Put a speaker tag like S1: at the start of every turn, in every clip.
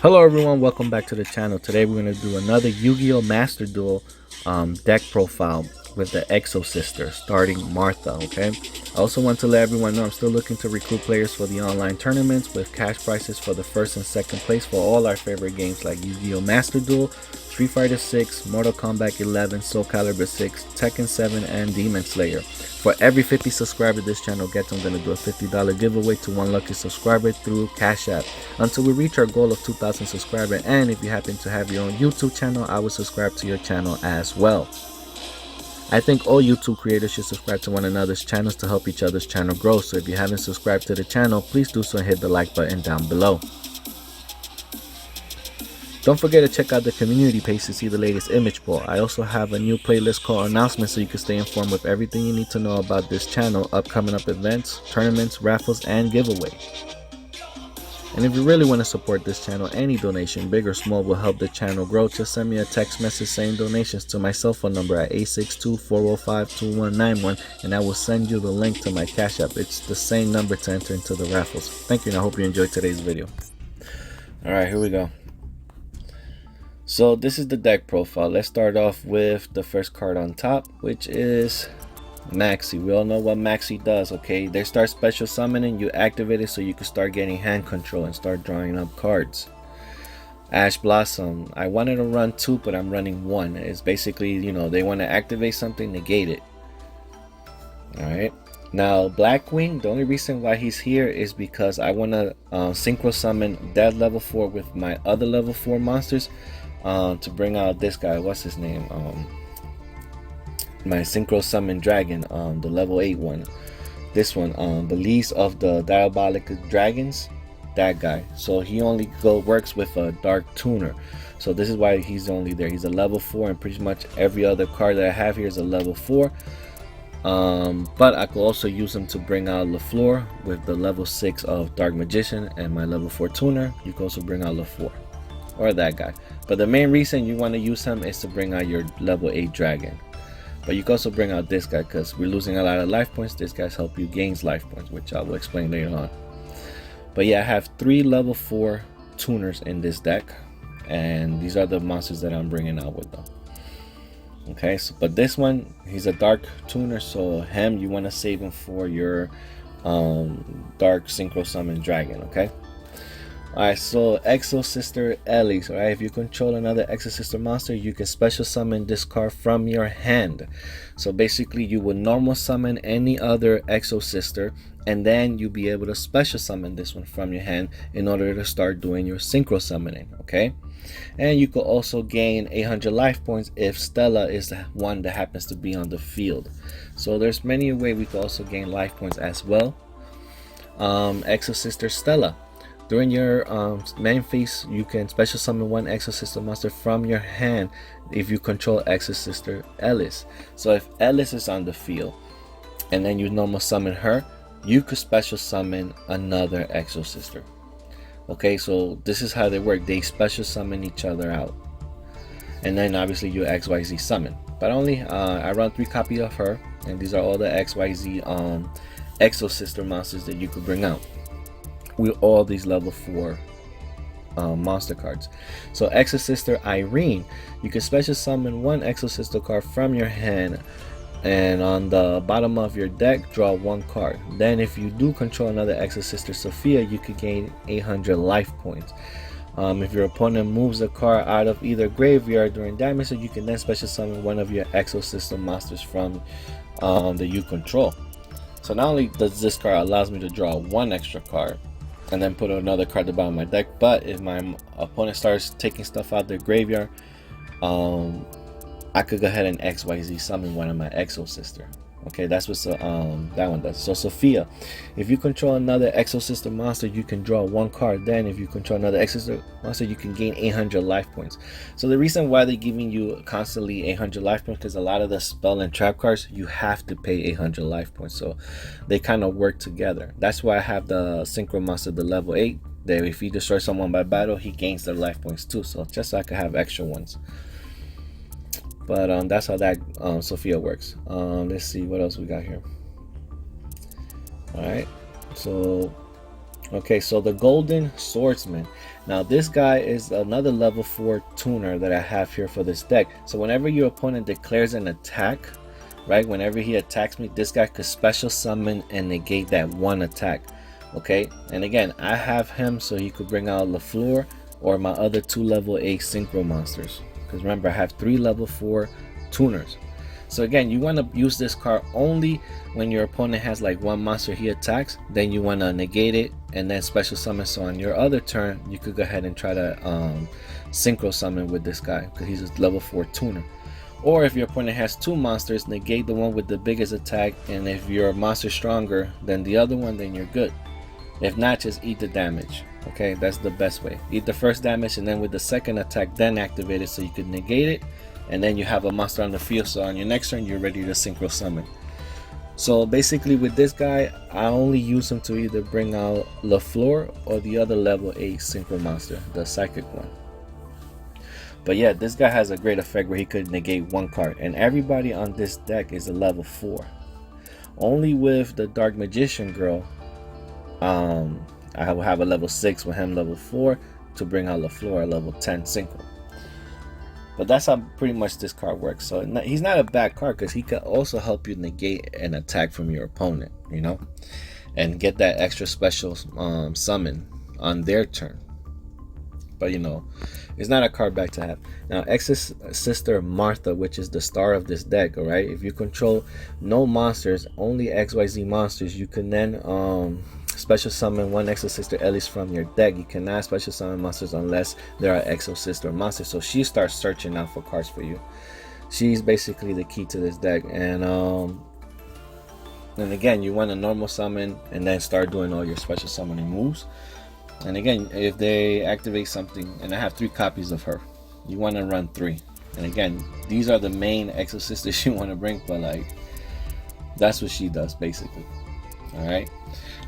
S1: Hello everyone, welcome back to the channel. Today we're going to do another Yu-Gi-Oh! Master Duel deck profile with the Exosister starting Martha, okay? I also want to let everyone know I'm still looking to recruit players for the online tournaments with cash prizes for the first and second place for all our favorite games like Yu-Gi-Oh! Master Duel, Street Fighter 6, Mortal Kombat 11, Soul Calibur 6, Tekken 7, and Demon Slayer. For every 50 subscribers this channel gets, I'm going to do a $50 giveaway to one lucky subscriber through Cash App until we reach our goal of 2,000 subscribers. And if you happen to have your own YouTube channel, I will subscribe to your channel as well. I think all YouTube creators should subscribe to one another's channels to help each other's channel grow. So if you haven't subscribed to the channel, please do so and hit the like button down below. Don't forget to check out the community page to see the latest image poll. I also have a new playlist called Announcements so you can stay informed with everything you need to know about this channel, upcoming events, tournaments, raffles, and giveaways. And if you really want to support this channel, any donation, big or small, will help the channel grow. Just send me a text message saying donations to my cell phone number at 862-405-2191 and I will send you the link to my Cash App. It's the same number to enter into the raffles. Thank you and I hope you enjoyed today's video. Alright, here we go. So this is the deck profile. Let's start off with the first card on top, which is Maxi. We all know what Maxi does, okay? They start special summoning, you activate it so you can start getting hand control and start drawing up cards. Ash Blossom. I wanted to run 2, but I'm running 1. It's basically, you know, they want to activate something, negate it. Alright. Now, Blackwing, the only reason why he's here is because I want to synchro summon that level 4 with my other level 4 monsters to bring out this guy. What's his name? My synchro summon dragon, the level 8 one. This one, the least of the diabolic dragons, that guy. So he only works with a dark tuner. So this is why he's only there. He's a level 4 and pretty much every other card that I have here is a level 4. But I could also use him to bring out LaFleur with the level 6 of Dark Magician and my level 4 tuner. You can also bring out LaFleur or that guy. But the main reason you want to use him is to bring out your level 8 dragon. But you can also bring out this guy because we're losing a lot of life points. This guy's help you gain life points, which I will explain later on. But yeah, I have 3 level 4 tuners in this deck, and these are the monsters that I'm bringing out with them. Okay, so but this one, he's a dark tuner, so him you want to save him for your dark synchro summon dragon. Okay. Alright, so Exosister Elise. Alright, if you control another Exosister monster, you can special summon this card from your hand. So basically, you would normal summon any other Exosister, and then you'll be able to special summon this one from your hand in order to start doing your synchro summoning. Okay, and you could also gain 800 life points if Stella is the one that happens to be on the field. So there's many ways we could also gain life points as well. Exosister Stella. During your main phase, you can special summon one Exosister monster from your hand if you control Exosister Elise. So if Elise is on the field and then you normal summon her, you could special summon another Exosister. Okay, so this is how they work. They special summon each other out. And then obviously you XYZ summon. But only I run 3 copies of her, and these are all the XYZ Exosister monsters that you could bring out with all these level 4 monster cards. So Exosister Irene, you can special summon one Exosister card from your hand, and on the bottom of your deck draw 1 card. Then if you do control another Exosister Sophia, you could gain 800 life points. If your opponent moves a card out of either graveyard during damage, so you can then special summon one of your Exosister monsters from that you control. So not only does this card allows me to draw 1 extra card and then put another card at the bottom of my deck, but if my opponent starts taking stuff out their graveyard, I could go ahead and XYZ summon one of my Exosister. Okay, that's what that one does. So Sophia, if you control another Exosister monster, you can draw 1 card. Then if you control another Exosister monster, you can gain 800 life points. So the reason why they're giving you constantly 800 life points, because a lot of the spell and trap cards, you have to pay 800 life points. So they kind of work together. That's why I have the synchro monster, the level 8, that if you destroy someone by battle, he gains their life points too. So just so I can have extra ones. But that's how that Sophia works. Let's see what else we got here. Alright, so Okay, so the Golden Swordsman. Now this guy is another level 4 tuner that I have here for this deck. So whenever your opponent declares an attack, right, whenever he attacks me, this guy could special summon and negate that one attack. Okay, and again, I have him so he could bring out LaFleur or my other 2 level 8 synchro monsters, because remember I have 3 level 4 tuners. So again, you want to use this card only when your opponent has like one monster he attacks, then you want to negate it and then special summon. So on your other turn, you could go ahead and try to synchro summon with this guy because he's a level 4 tuner. Or if your opponent has 2 monsters, negate the one with the biggest attack, and if your monster's stronger than the other one, then you're good. If not, just eat the damage. Okay, that's the best way. Eat the first damage and then with the second attack, then activate it so you could negate it. And then you have a monster on the field, so on your next turn you're ready to synchro summon. So basically with this guy, I only use him to either bring out LaFleur or the other level 8 synchro monster, the psychic one. But yeah, this guy has a great effect where he could negate one card, and everybody on this deck is a level 4. Only with the Dark Magician girl, I will have a level 6 with him level 4 to bring out LaFleur, a level 10 synchro. But that's how pretty much this card works. So he's not a bad card because he can also help you negate an attack from your opponent, you know, and get that extra special summon on their turn. But you know, it's not a card back to have. Now Exosister Martha, which is the star of this deck, all right, if you control no monsters, only XYZ monsters, you can then special summon one Exosister Ellis from your deck. You cannot special summon monsters unless there are Exosister monsters. So she starts searching out for cards for you. She's basically the key to this deck. And again, you want to normal summon and then start doing all your special summoning moves. And again, if they activate something, and I have 3 copies of her, you want to run 3. And again, these are the main Exosisters you want to bring, but like that's what she does basically. All right.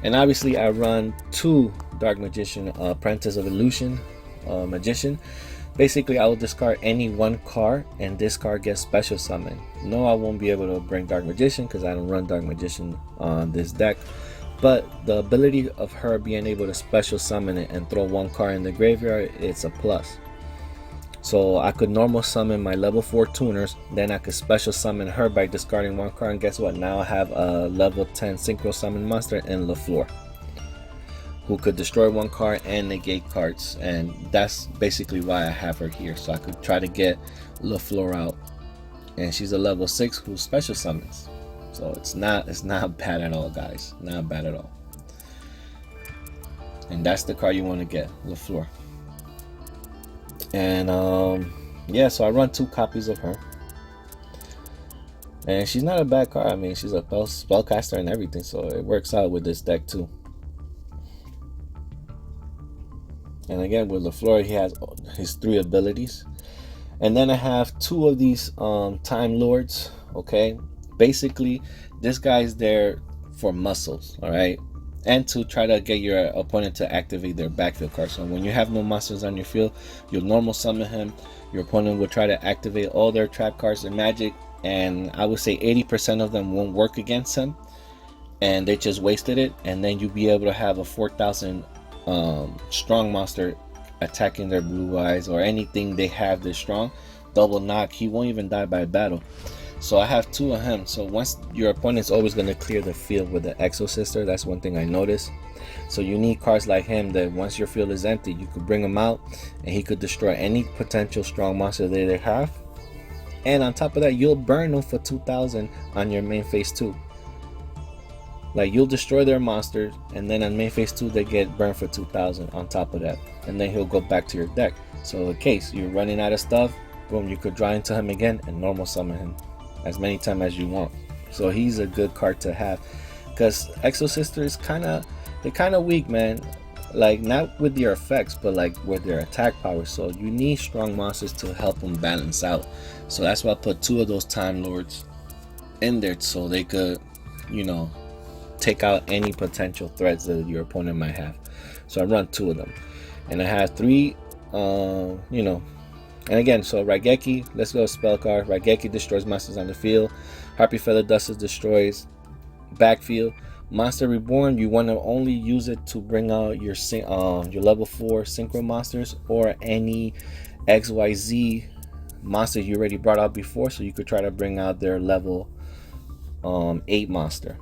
S1: And obviously I run 2 Dark Magician Apprentice of Illusion Magician. Basically I will discard any one card and this card gets special summon. No, I won't be able to bring Dark Magician because I don't run Dark Magician on this deck, but the ability of her being able to special summon it and throw one card in the graveyard, it's a plus. So I could normal summon my level 4 tuners, then I could special summon her by discarding one card, and guess what? Now I have a level 10 synchro summon monster in LaFleur, who could destroy one card and negate cards, and that's basically why I have her here. So I could try to get LaFleur out, and she's a level 6 who special summons. So it's not bad at all, guys. Not bad at all. And that's the card you want to get, LaFleur. And yeah, so I run 2 copies of her, and she's not a bad card. I mean, she's a spellcaster and everything, so it works out with this deck too. And again, with LaFleur, he has his 3 abilities, and then I have 2 of these Time Lords. Okay, basically this guy's there for muscles, all right, and to try to get your opponent to activate their backfield card. So when you have no monsters on your field, you'll normal summon him. Your opponent will try to activate all their trap cards and magic, and I would say 80% of them won't work against him, and they just wasted it. And then you'll be able to have a 4,000 strong monster attacking their blue eyes or anything they have this strong. Double knock, he won't even die by battle. So I have 2 of him. So once your opponent's always going to clear the field with the Exosister. That's one thing I noticed. So you need cards like him that once your field is empty, you could bring him out and he could destroy any potential strong monster that they have. And on top of that, you'll burn them for 2,000 on your main phase 2. Like, you'll destroy their monsters, and then on main phase 2 they get burned for 2,000 on top of that, and then he'll go back to your deck. So in case you're running out of stuff, boom, you could draw into him again and normal summon him as many times as you want. So he's a good card to have, because Exosister is kind of weak, man. Like, not with their effects, but like with their attack power. So you need strong monsters to help them balance out. So that's why I put 2 of those Time Lords in there, so they could, you know, take out any potential threats that your opponent might have. So I run 2 of them, and I have 3 you know. And again, so Raigeki, let's go spell card. Raigeki destroys monsters on the field. Harpy Feather Duster destroys backfield. Monster Reborn, you want to only use it to bring out your level 4 synchro monsters or any XYZ monsters you already brought out before, so you could try to bring out their level 8 monster.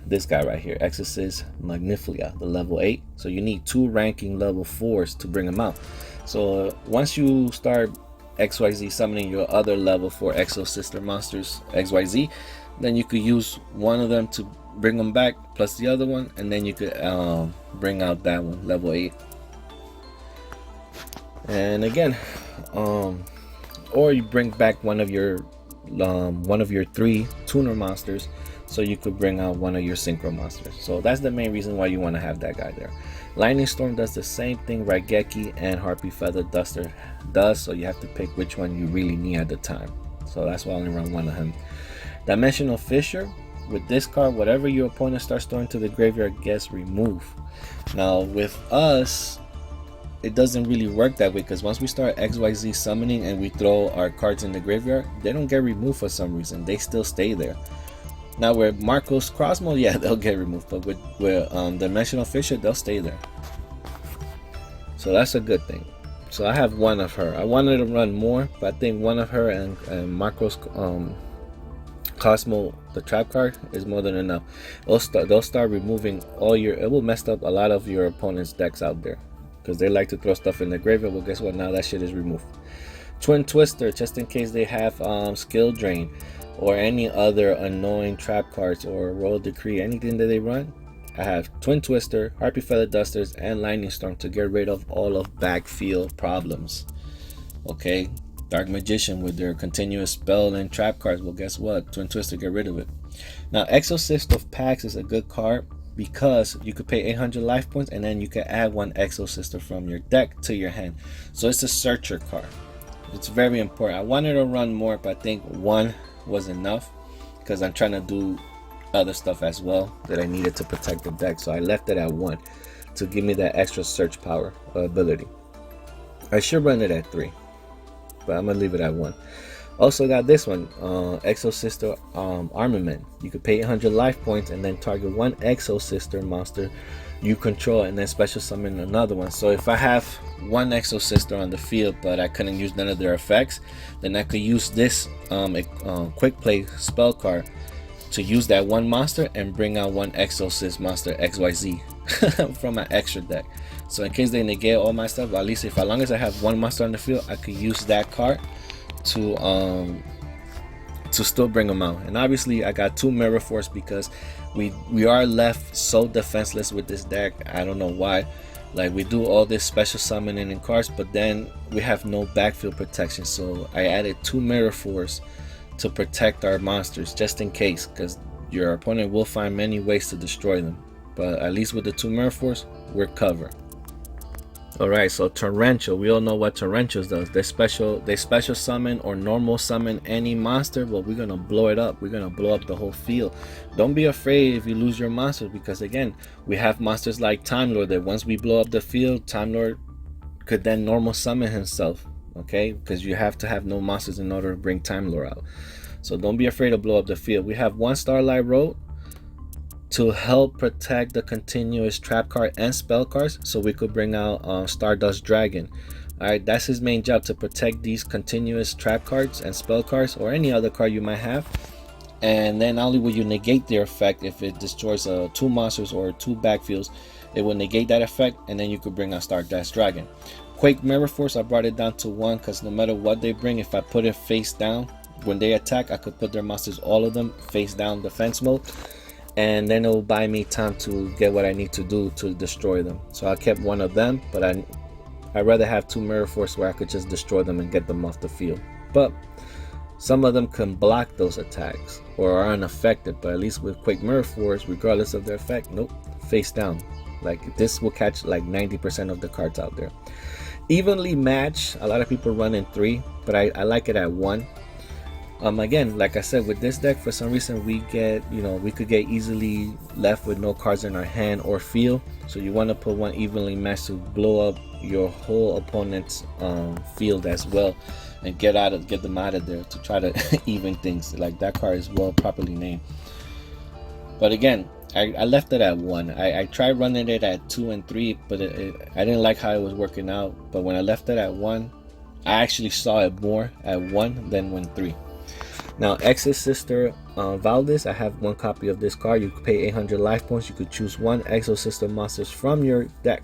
S1: This guy right here, Exosister Magnifica, the level 8. So you need 2 ranking level 4s to bring them out. So once you start XYZ summoning your other level 4 Exosister monsters XYZ, then you could use one of them to bring them back plus the other one, and then you could bring out that one, level 8. And again, or you bring back one of your 3 tuner monsters, so you could bring out one of your synchro monsters. So that's the main reason why you want to have that guy there. Lightning Storm does the same thing Raigeki and Harpy Feather Duster does, so you have to pick which one you really need at the time. So that's why I only run one of him. Dimensional Fissure, with this card, whatever your opponent starts throwing to the graveyard gets removed. Now with us, it doesn't really work that way, because once we start XYZ summoning and we throw our cards in the graveyard, they don't get removed for some reason. They still stay there. Now with Marco's Crossmo, yeah, they'll get removed, but with Dimensional Fissure, they'll stay there. So that's a good thing. So I have one of her. I wanted to run more, but I think one of her and Marco's Cosmo, the trap card, is more than enough. They'll start removing all your, it will mess up a lot of your opponent's decks out there, because they like to throw stuff in the graveyard. Well, guess what? Now that shit is removed. Twin Twister, just in case they have skill drain or any other annoying trap cards or Royal Decree, anything that they run. I have Twin Twister, Harpy Feather Dusters, and Lightning Storm to get rid of all of backfield problems. Okay, Dark Magician with their continuous spell and trap cards. Well, guess what? Twin Twister, get rid of it. Now, Exosister of Pax is a good card because you could pay 800 life points and then you can add one Exosister from your deck to your hand. So it's a searcher card. It's very important. I wanted to run more, but I think one was enough because I'm trying to do other stuff as well that I needed to protect the deck. So I left it at 1 to give me that extra search power ability. I should run it at 3, but I'm gonna leave it at 1. Also got this one, Exosister Armament. You could pay 800 life points and then target one Exosister monster you control and then special summon another one. So if I have one Exosister on the field but I couldn't use none of their effects, then I could use this quick play spell card to use that one monster and bring out one Exorcist monster XYZ from my extra deck. So in case they negate all my stuff, at least as long as I have one monster on the field, I could use that card to still bring them out. And obviously I got 2 Mirror Force because we are left so defenseless with this deck. I don't know why. Like, we do all this special summoning in cards, but then we have no backfield protection. So I added 2 Mirror Force to protect our monsters just in case, because your opponent will find many ways to destroy them. But at least with the 2 Mirror Force, we're covered. Alright, so Torrential, we all know what Torrentials does. They special summon or normal summon any monster, but we're gonna blow it up. We're gonna blow up the whole field. Don't be afraid if you lose your monsters, because again, we have monsters like Time Lord that once we blow up the field, Time Lord could then normal summon himself. Okay, because you have to have no monsters in order to bring Time Lord out. So don't be afraid to blow up the field. We have one Starlight Road to help protect the continuous trap card and spell cards, so we could bring out Stardust Dragon. Alright, that's his main job, to protect these continuous trap cards and spell cards or any other card you might have. And then not only will you negate their effect if it destroys 2 monsters or 2 backfields, it will negate that effect, and then you could bring out Stardust Dragon. Quake Mirror Force, I brought it down to 1 because no matter what they bring, if I put it face down, when they attack, I could put their monsters, all of them, face down defense mode, and then it will buy me time to get what I need to do to destroy them. So I kept one of them, but I'd rather have 2 Mirror Force where I could just destroy them and get them off the field. But some of them can block those attacks or are unaffected, but at least with Quake Mirror Force, regardless of their effect, nope, face down. Like, this will catch like 90% of the cards out there. Evenly Match, a lot of people run in 3, but I like it at 1. Again, like I said, with this deck, for some reason we could get easily left with no cards in our hand or field. So you want to put one evenly matched to blow up your whole opponent's field as well, and get them out of there to try to even things. Like, that card is well properly named. But again, I left it at 1. I tried running it at 2 and 3, but I didn't like how it was working out. But when I left it at 1, I actually saw it more at 1 than when 3. Now, Exosister Valdez, I have 1 copy of this card. You could pay 800 life points. You could choose 1 Exosister monsters from your deck,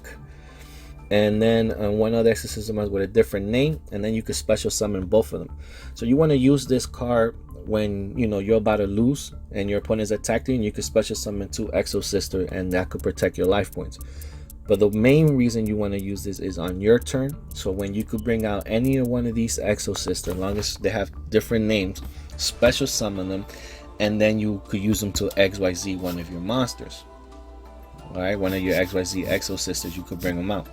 S1: and then 1 other Exosister monster with a different name, and then you could special summon both of them. So you want to use this card when you're about to lose and your opponent is attacking, and you could special summon 2 Exosister, and that could protect your life points. But the main reason you want to use this is on your turn. So when you could bring out any one of these Exosister, as long as they have different names, special summon them, and then you could use them to XYZ one of your monsters. Alright, one of your XYZ Exosisters, you could bring them out.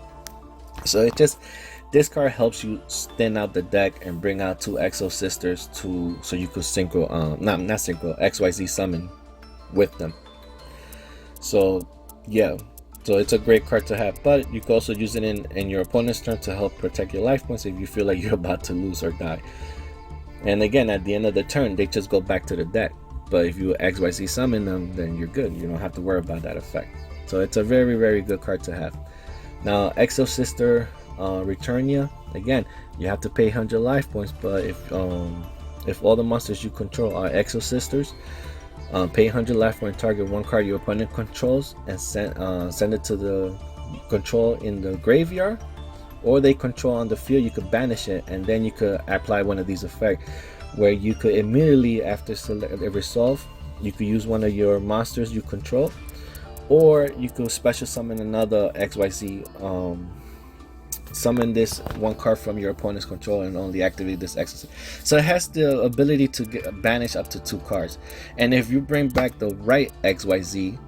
S1: So this card helps you thin out the deck and bring out 2 Exosisters so you could not synchro, XYZ summon with them. So yeah. So it's a great card to have, but you can also use it in your opponent's turn to help protect your life points if you feel like you're about to lose or die. And again, at the end of the turn, they just go back to the deck. But if you XYZ summon them, then you're good. You don't have to worry about that effect. So it's a very, very good card to have. Now, Exosister Returnia, again, you have to pay 100 life points, but if all the monsters you control are Exosisters, pay 100 life point, target 1 card your opponent controls, and send it to the control in the graveyard, or they control on the field. You could banish it, and then you could apply one of these effects where you could immediately after resolve, you could use one of your monsters you control, or you could special summon another XYZ, summon this 1 card from your opponent's control and only activate this Exorcist. So it has the ability to banish up to 2 cards, and if you bring back the right XYZ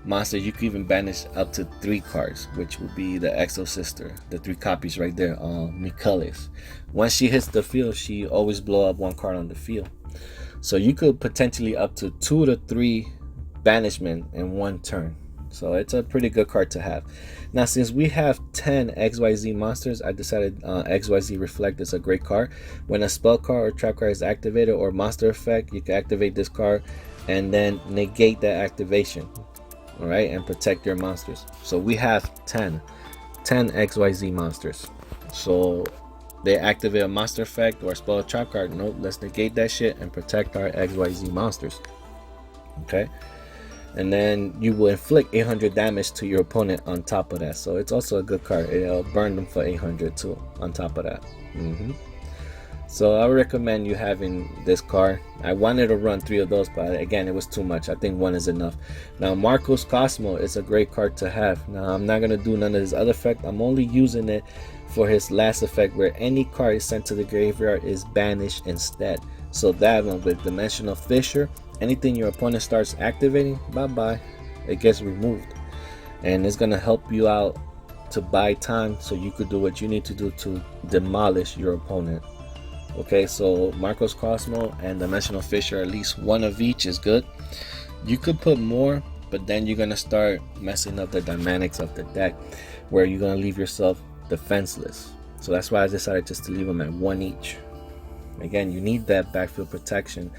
S1: monster, you can even banish up to 3 cards, which would be the Exosister, the 3 copies right there, Michaelis. Once she hits the field, she always blow up 1 card on the field. So you could potentially up to 2 to 3 banishment in 1 turn. So it's a pretty good card to have. Now, since we have 10 XYZ monsters, I decided XYZ Reflect is a great card. When a spell card or trap card is activated or monster effect, you can activate this card and then negate that activation, all right, and protect your monsters. So we have 10 XYZ monsters. So they activate a monster effect or a spell or trap card. Nope, let's negate that shit and protect our XYZ monsters. Okay. And then you will inflict 800 damage to your opponent on top of that. So it's also a good card. It'll burn them for 800 too on top of that. So I would recommend you having this card. I wanted to run 3 of those, but again, it was too much. I think 1 is enough. Now, Marcos Cosmo is a great card to have. Now, I'm not going to do none of his other effect. I'm only using it for his last effect, where any card is sent to the graveyard is banished instead. So that one with Dimensional Fissure, anything your opponent starts activating, bye-bye, it gets removed. And it's going to help you out to buy time so you could do what you need to do to demolish your opponent. Okay, so Marcos Cosmo and Dimensional Fissure, at least 1 of each is good. You could put more, but then you're going to start messing up the dynamics of the deck, where you're going to leave yourself defenseless. So that's why I decided just to leave them at 1 each. Again, you need that backfield protection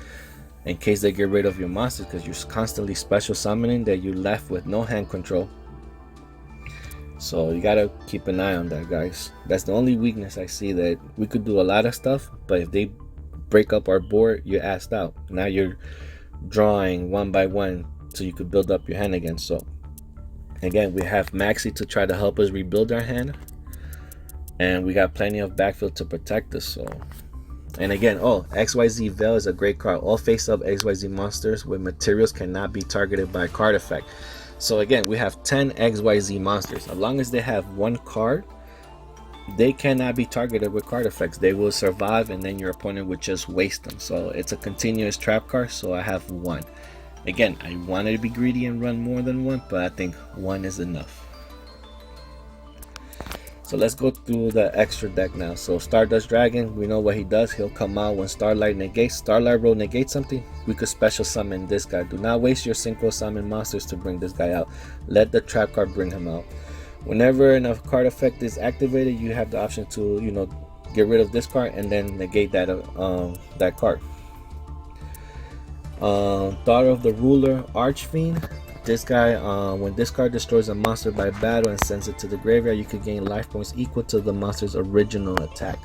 S1: in case they get rid of your monsters, because you're constantly special summoning that you're left with no hand control. So you gotta keep an eye on that, guys. That's the only weakness I see, that we could do a lot of stuff, but if they break up our board, you're assed out. Now you're drawing 1 by 1 so you could build up your hand again. So again, we have Maxi to try to help us rebuild our hand, and we got plenty of backfield to protect us. So, and again, XYZ Veil is a great card. All face-up XYZ monsters with materials cannot be targeted by card effect. So again, we have 10 XYZ monsters. As long as they have 1 card, they cannot be targeted with card effects. They will survive, and then your opponent would just waste them. So it's a continuous trap card, so I have 1. Again, I wanted to be greedy and run more than 1, but I think 1 is enough. So let's go through the extra deck now. So Stardust Dragon, we know what he does. He'll come out when Starlight negates. Starlight will negate something. We could special summon this guy. Do not waste your synchro summon monsters to bring this guy out. Let the trap card bring him out. Whenever a card effect is activated, you have the option to, get rid of this card and then negate that card. Daughter of the Ruler, Archfiend. This guy, when this card destroys a monster by battle and sends it to the graveyard, you could gain life points equal to the monster's original attack.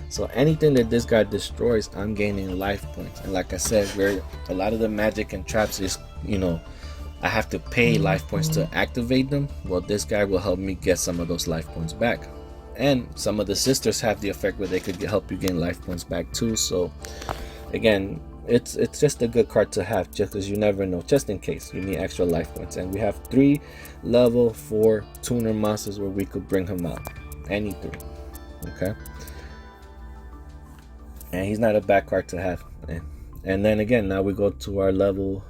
S1: So anything that this guy destroys, I'm gaining life points. And like I said, where a lot of the magic and traps is, you know, I have to pay life points to activate them. Well, this guy will help me get some of those life points back. And some of the sisters have the effect where they could help you gain life points back too. So again, it's just a good card to have, just because you never know, just in case you need extra life points. And we have 3 level 4 tuner monsters where we could bring him out, any 3. Okay, and he's not a bad card to have. And then again, now we go to our level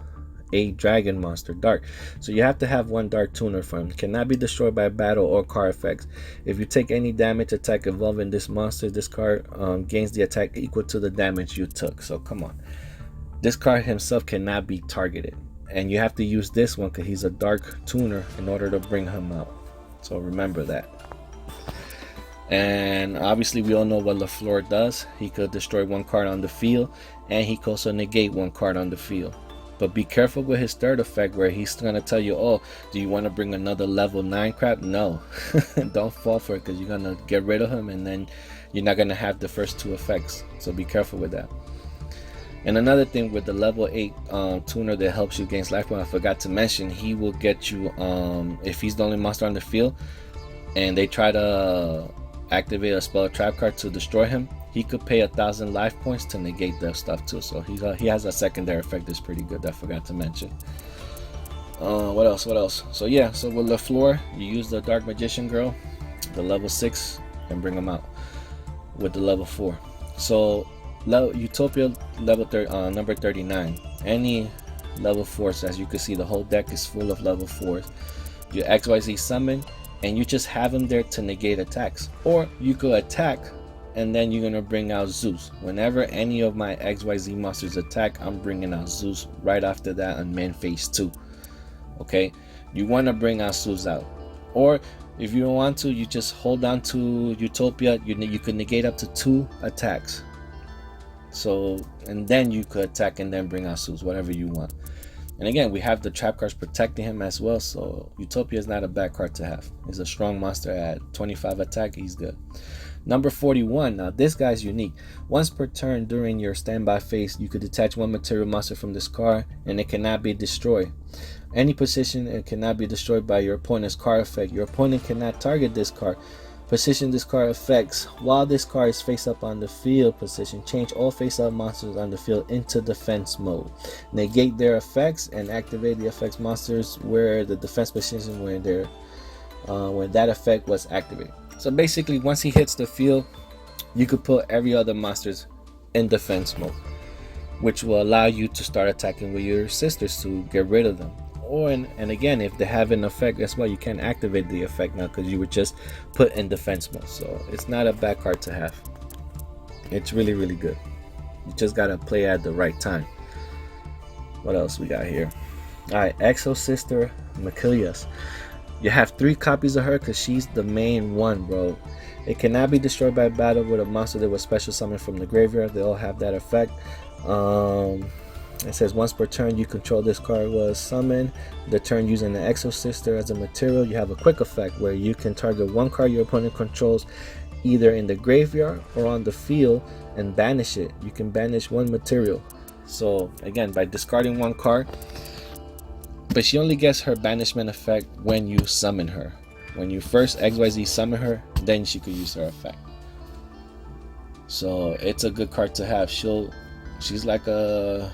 S1: 8 dragon monster, Dark. So you have to have 1 dark tuner for him. Cannot be destroyed by battle or card effects. If you take any damage attack involving this monster, this card gains the attack equal to the damage you took. So come on, this card himself cannot be targeted, and you have to use this one because he's a dark tuner in order to bring him out. So remember that. And obviously we all know what LaFleur does. He could destroy 1 card on the field, and he could also negate 1 card on the field. But be careful with his third effect, where he's going to tell you, oh, do you want to bring another level 9 crap? No. Don't fall for it, because you're going to get rid of him, and then you're not going to have the first 2 effects. So be careful with that. And another thing with the level 8 tuner that helps you gain life point, I forgot to mention, he will get you, if he's the only monster on the field and they try to activate a spell or trap card to destroy him, he could pay 1,000 life points to negate their stuff too. So he has a secondary effect that's pretty good that I forgot to mention. What else? So yeah, so with LaFleur, you use the Dark Magician Girl, the level 6, and bring them out with the level 4. So Utopia level number 39. Any level 4s, as you can see, the whole deck is full of level 4s. You XYZ summon, and you just have them there to negate attacks. Or you could attack, and then you're gonna bring out Zeus. Whenever any of my XYZ monsters attack, I'm bringing out Zeus right after that on main phase 2. Okay, you want to bring out Zeus out. Or if you don't want to, you just hold on to Utopia. You can negate up to 2 attacks. So, and then you could attack and then bring out Zeus, whatever you want. And again, we have the trap cards protecting him as well, so Utopia is not a bad card to have. He's a strong monster at 25 attack, he's good. Number 41, now this guy's unique. Once per turn during your standby phase, you could detach 1 material monster from this card, and it cannot be destroyed. Any position, it cannot be destroyed by your opponent's card effect. Your opponent cannot target this card. Position this card effects while this card is face up on the field position. Change all face up monsters on the field into defense mode. Negate their effects and activate the effects monsters where the defense position when that effect was activated. So basically, once he hits the field, you could put every other monsters in defense mode, which will allow you to start attacking with your sisters to get rid of them. Or and again, if they have an effect, that's why you can't activate the effect now, because you were just put in defense mode. So it's not a bad card to have. It's really, really good. You just gotta play at the right time. What else we got here? Alright, Exosister Machilius. You have 3 copies of her because she's the main one, bro. It cannot be destroyed by battle with a monster that was special summoned from the graveyard. They all have that effect. It says once per turn you control this card was summoned. The turn using the Exosister as a material, you have a quick effect where you can target 1 card your opponent controls either in the graveyard or on the field and banish it. You can banish 1 material. So again, by discarding 1 card, but she only gets her banishment effect when you summon her. When you first XYZ summon her, then she could use her effect. So it's a good card to have. She's like a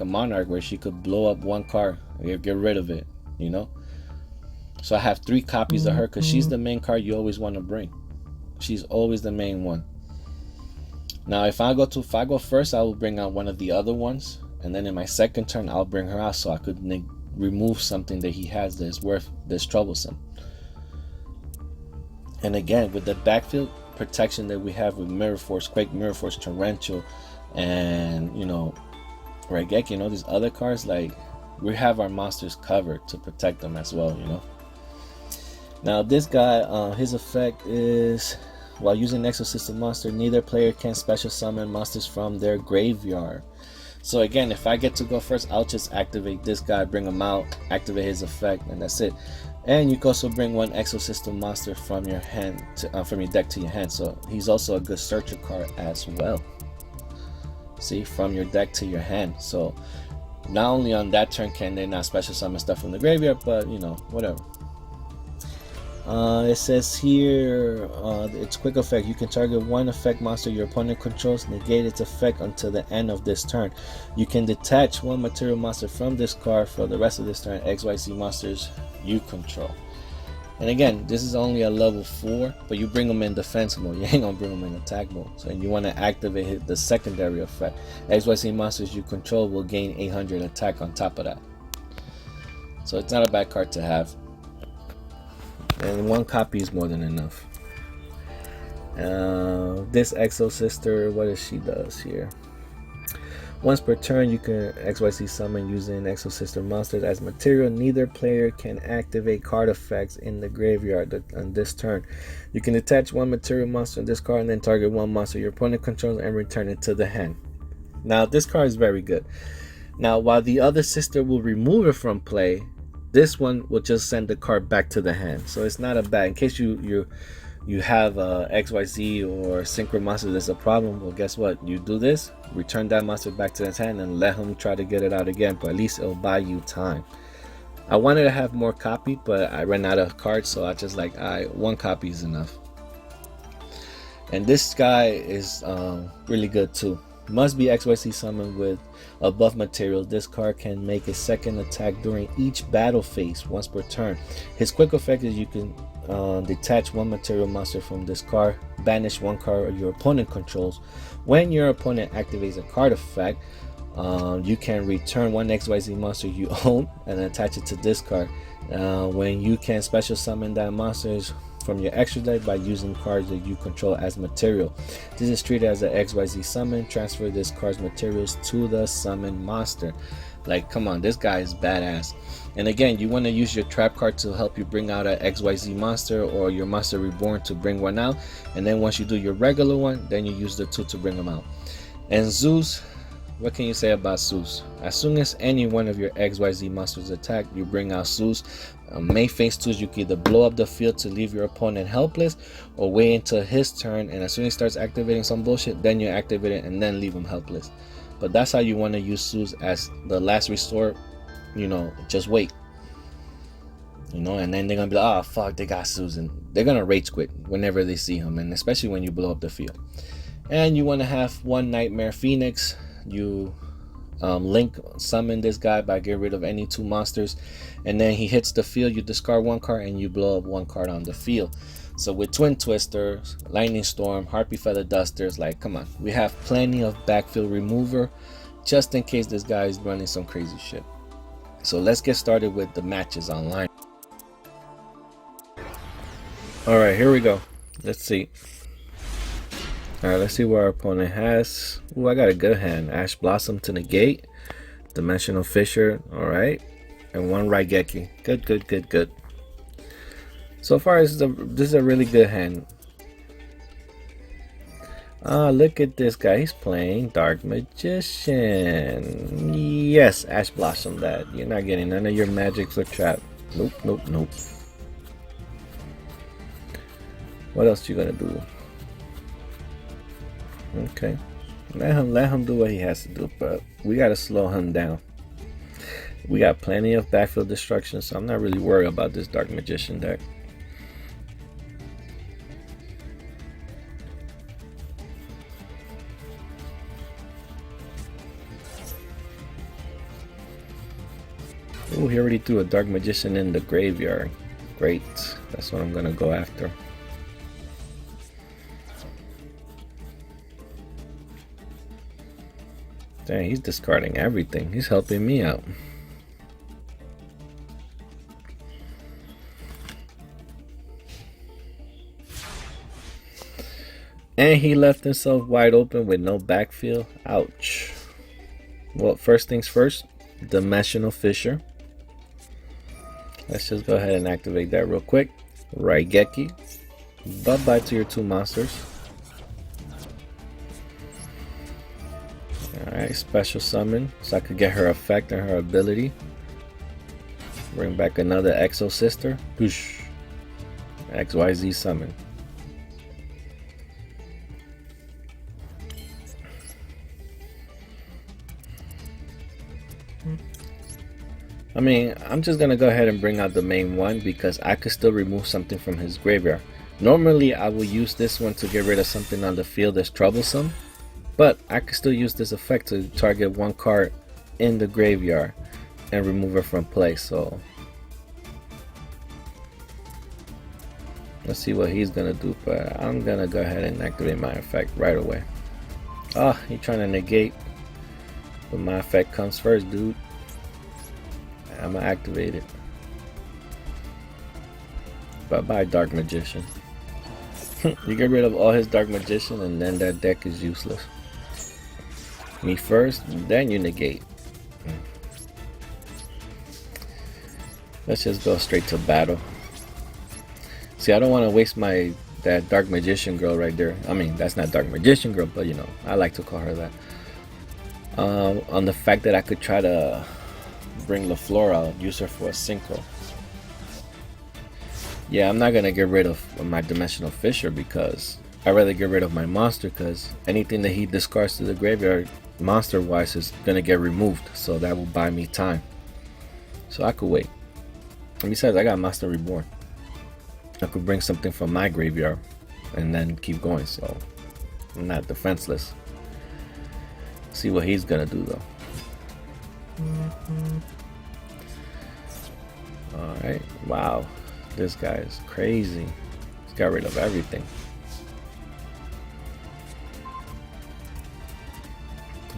S1: monarch where she could blow up 1 card and get rid of it, you know. So I have 3 copies of her because she's the main card you always want to bring. She's always the main one. Now if I go first, I will bring out one of the other ones, and then in my second turn I'll bring her out so I could remove something that he has that's troublesome. And again, with the backfield protection that we have with Mirror Force, Quake, Mirror Force, Torrential, and you know, Regeki, you know, these other cards, like, we have our monsters covered to protect them as well, you know. Now this guy, his effect is while using Exosister monster, neither player can special summon monsters from their graveyard. So again, if I get to go first, I'll just activate this guy, bring him out, activate his effect, and that's it. And you can also bring one Exosister monster from your hand to, from your deck to your hand. So he's also a good searcher card as well. See, from your deck to your hand. So not only on that turn can they not special summon stuff from the graveyard, but you know, whatever. It says here, its quick effect, you can target one effect monster your opponent controls, negate its effect until the end of this turn. You can detach one material monster from this card for the rest of this turn, XYZ monsters you control. And again, this is only a level 4, but you bring them in defense mode, you ain't gonna bring them in attack mode. So you want to activate the secondary effect. XYZ monsters you control will gain 800 attack on top of that. So it's not a bad card to have. And one copy is more than enough. This Exosister, what does she does here? Once per turn, you can XYZ summon using Exosister monsters as material. Neither player can activate card effects in the graveyard on this turn. You can attach one material monster in this card and then target one monster your opponent controls and return it to the hand. Now, this card is very good. Now, while the other sister will remove it from play, this one will just send the card back to the hand. So it's not a bad, in case you have XYZ or Synchro monster that's a problem, well guess what, you do this, return that monster back to his hand and let him try to get it out again, but at least it'll buy you time. I wanted to have more copy, but I ran out of cards, so I just like, alright, one copy is enough. And this guy is really good too. Must be XYZ summoned with a buff material. This card can make a second attack during each battle phase once per turn. His quick effect is you can detach one material monster from this card, banish one card your opponent controls. When your opponent activates a card effect, you can return one XYZ monster you own and attach it to this card. When you can special summon that monster from your extra deck by using cards that you control as material. This is treated as an XYZ summon. Transfer this card's materials to the summon monster. Like, come on, this guy is badass. And again, you want to use your trap card to help you bring out an XYZ monster or your monster reborn to bring one out. And then once you do your regular one, then you use the two to bring them out. And Zeus, what can you say about Zeus? As soon as any one of your XYZ monsters attack, you bring out Zeus. Main phase 2, you can either blow up the field to leave your opponent helpless, or wait until his turn, and as soon as he starts activating some bullshit, then you activate it and then leave him helpless. But that's how you want to use Zeus, as the last restore. You know, just wait. You know, and then they're gonna be like, oh fuck, they got Zeus, and they're gonna rage quit whenever they see him, and especially when you blow up the field. And you want to have one Nightmare Phoenix. You link summon this guy by getting rid of any 2 monsters, and then he hits the field, you discard one card and you blow up one card on the field. So with Twin Twisters, Lightning Storm, Harpy Feather Dusters, like, come on, we have plenty of backfield remover just in case this guy is running some crazy shit. So let's get started with the matches online. Alright, here we go. Let's see. Alright, let's see what our opponent has. Ooh, I got a good hand. Ash Blossom to negate. Dimensional Fissure. Alright. And one Raigeki. Good, good, good, good. So far, this is a really good hand. Ah, look at this guy. He's playing Dark Magician. Yes, Ash Blossom that. You're not getting none of your magics or trap. Nope, nope, nope. What else you gonna do? Okay, let him do what he has to do, but we gotta slow him down. We got plenty of backfield destruction, so I'm not really worried about this Dark Magician deck. Oh, he already threw a Dark Magician in the graveyard. Great, that's what I'm gonna go after. Dang, he's discarding everything. He's helping me out. And he left himself wide open with no backfield. Ouch. Well, first things first, Dimensional Fissure. Let's just go ahead and activate that real quick. Raigeki. Bye-bye to your 2 monsters. Alright, special summon so I could get her effect and her ability. Bring back another Exosister. Whoosh. XYZ summon. I mean, I'm just gonna go ahead and bring out the main one because I could still remove something from his graveyard. Normally I will use this one to get rid of something on the field that's troublesome, but I could still use this effect to target one card in the graveyard and remove it from play. So let's see what he's gonna do, but I'm gonna go ahead and activate my effect right away. Oh, he's trying to negate, but my effect comes first, dude. I'm gonna activate it. Bye bye, Dark Magician. You get rid of all his Dark Magician and then that deck is useless. Me first, then you negate. Let's just go straight to battle. See, I don't want to waste that Dark Magician girl right there. I mean, that's not Dark Magician girl, but you know, I like to call her that. On the fact that I could try to bring LaFleur out, use her for a synchro. Yeah, I'm not gonna get rid of my Dimensional Fisher because I'd rather get rid of my monster, because anything that he discards to the graveyard monster wise is gonna get removed, so that will buy me time. So I could wait. And besides, I got Master Reborn. I could bring something from my graveyard and then keep going, so I'm not defenseless. See what he's gonna do though. Alright, wow, this guy is crazy. He's got rid of everything.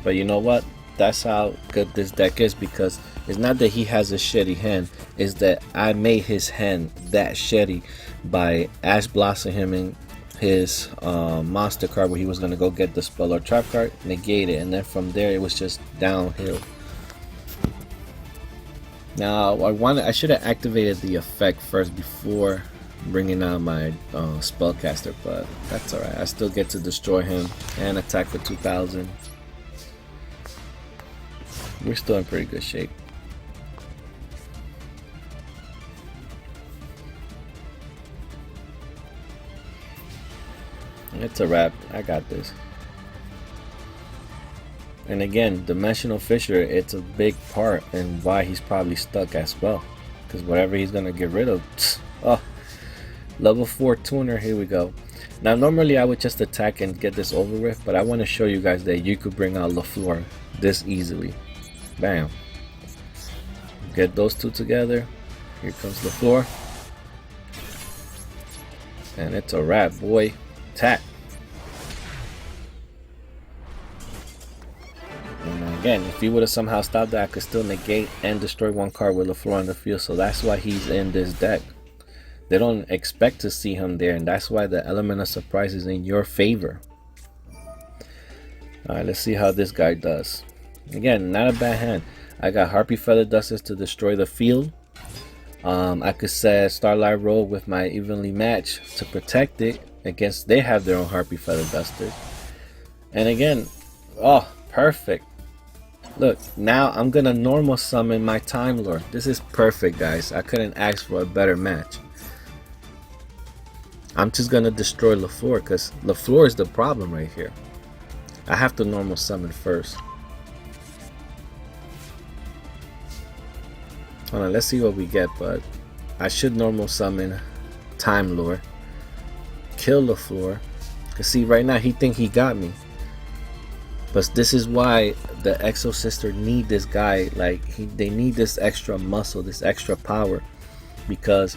S1: But you know what? That's how good this deck is, because it's not that he has a shitty hand, it's that I made his hand that shitty by Ash Blossoming his monster card where he was gonna go get the spell or trap card, negate it, and then from there it was just downhill. Now I should have activated the effect first before bringing out my spellcaster, but that's alright. I still get to destroy him and attack for 2000. We're still in pretty good shape. It's a wrap. I got this. And again, Dimensional Fisher, it's a big part in why he's probably stuck as well. Because whatever he's going to get rid of. Oh, level 4 tuner, here we go. Now normally I would just attack and get this over with, but I want to show you guys that you could bring out LaFleur this easily. Bam. Get those two together. Here comes LaFleur. And it's a wrap, boy. Attack. And again, if he would have somehow stopped that, I could still negate and destroy one card with LaFleur on the field. So that's why he's in this deck. They don't expect to see him there, and that's why the element of surprise is in your favor. Alright, let's see how this guy does. Again, not a bad hand. I got Harpy Feather Dusters to destroy the field. I could set Starlight Roll with my Evenly Match to protect it against, they have their own Harpy Feather Dusters. And again, oh, perfect. Look, now I'm gonna normal summon my Time Lord. This is perfect, guys. I couldn't ask for a better match. I'm just gonna destroy LaFleur because LaFleur is the problem right here. I have to normal summon first. Hold on, let's see what we get, but I should normal summon Time Lord. Kill LaFleur. Cause see, right now he think he got me. But this is why the Exosister need this guy. Like they need this extra muscle, this extra power, because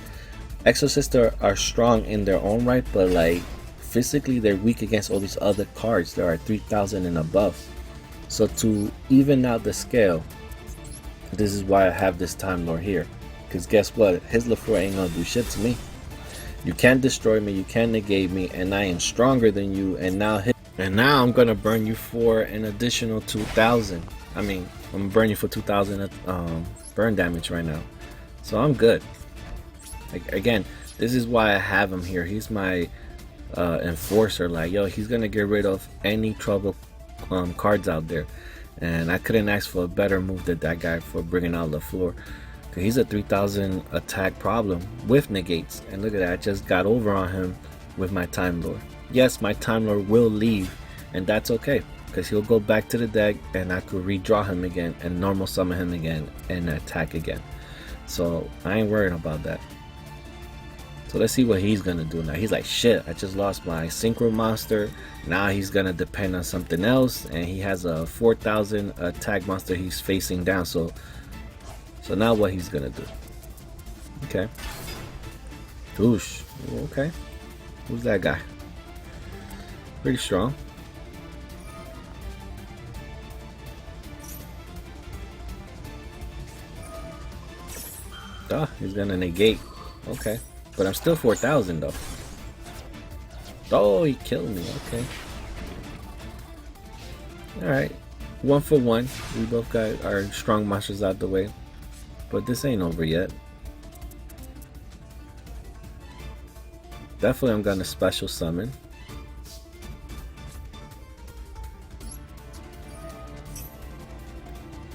S1: Exosister are strong in their own right, but like physically they're weak against all these other cards that are 3000 and above. So to even out the scale, this is why I have this Time Lord here. Because guess what? His LaFleur ain't gonna do shit to me. You can't destroy me, you can't negate me, and I am stronger than you. And now I'm gonna burn you for an additional 2000. I mean, I'm gonna burn you for 2000 burn damage right now. So I'm good. Again, this is why I have him here. He's my enforcer. Like, yo, he's gonna get rid of any trouble cards out there, and I couldn't ask for a better move than that guy for bringing out LaFleur. Cause he's a 3000 attack problem with negates, and look at that, I just got over on him with my Time Lord. Yes, my Time Lord will leave, and that's okay, because he'll go back to the deck and I could redraw him again and normal summon him again and attack again. So I ain't worrying about that. So let's see what he's gonna do now. He's like, shit, I just lost my synchro monster. Now he's gonna depend on something else, and he has a 4000 attack monster he's facing down. So now what he's gonna do? Okay. Whoosh. Okay. Who's that guy? Pretty strong. Oh, he's gonna negate. Okay. But I'm still 4000 though. Oh, he killed me. Okay. Alright. 1 for 1. We both got our strong monsters out the way. But this ain't over yet. Definitely I'm gonna special summon.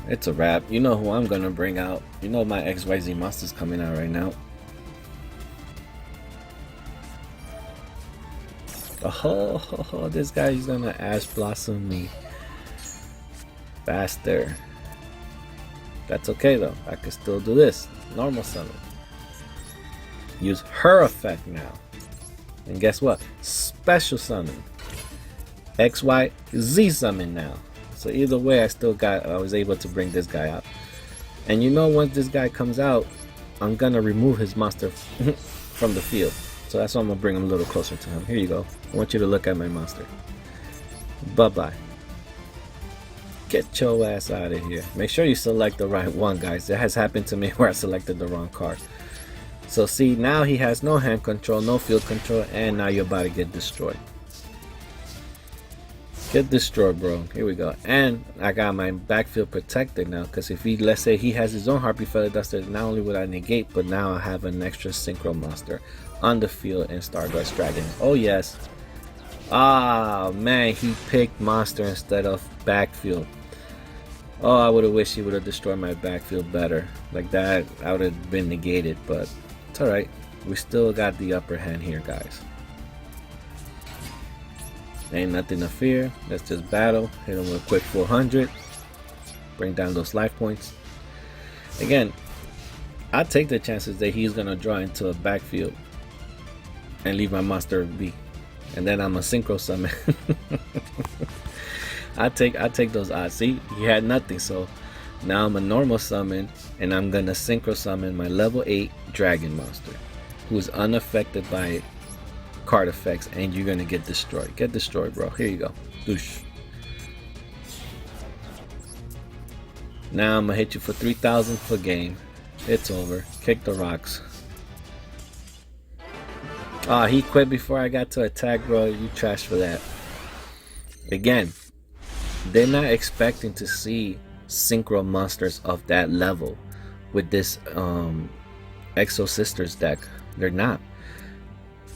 S1: It's a wrap. You know who I'm gonna bring out. You know my XYZ monster's coming out right now. Oh, this guy's gonna Ash Blossom me faster. That's okay though. I can still do this. Normal summon. Use her effect now. And guess what? Special summon. XYZ summon now. So either way, I was able to bring this guy out. And you know, once this guy comes out, I'm gonna remove his monster from the field. So that's why I'm gonna bring him a little closer to him. Here you go. I want you to look at my monster. Bye-bye. Get your ass out of here. Make sure you select the right one, guys. That has happened to me where I selected the wrong card. So see, now he has no hand control, no field control, and now you're about to get destroyed. Get destroyed, bro. Here we go. And I got my backfield protected now, because if he, let's say he has his own Harpy Feather Duster, not only would I negate, but now I have an extra synchro monster on the field in Stardust Dragon. Oh yes. Ah man, he picked monster instead of backfield. Oh, I would have wished he would have destroyed my backfield better. Like that, I would have been negated, but it's alright. We still got the upper hand here, guys. Ain't nothing to fear. Let's just battle. Hit him with a quick 400. Bring down those life points. Again, I take the chances that he's gonna draw into a backfield and leave my monster be, and then I'm a synchro summon. I take those odds. See, he had nothing, so now I'm a normal summon, and I'm gonna synchro summon my level 8 dragon monster, who is unaffected by card effects, and you're gonna get destroyed. Get destroyed, bro. Here you go. Doosh. Now I'm gonna hit you for 3000 per game. It's over. Kick the rocks. Ah, he quit before I got to attack, bro. You trash for that. Again, they're not expecting to see synchro monsters of that level with this Exosisters deck. They're not.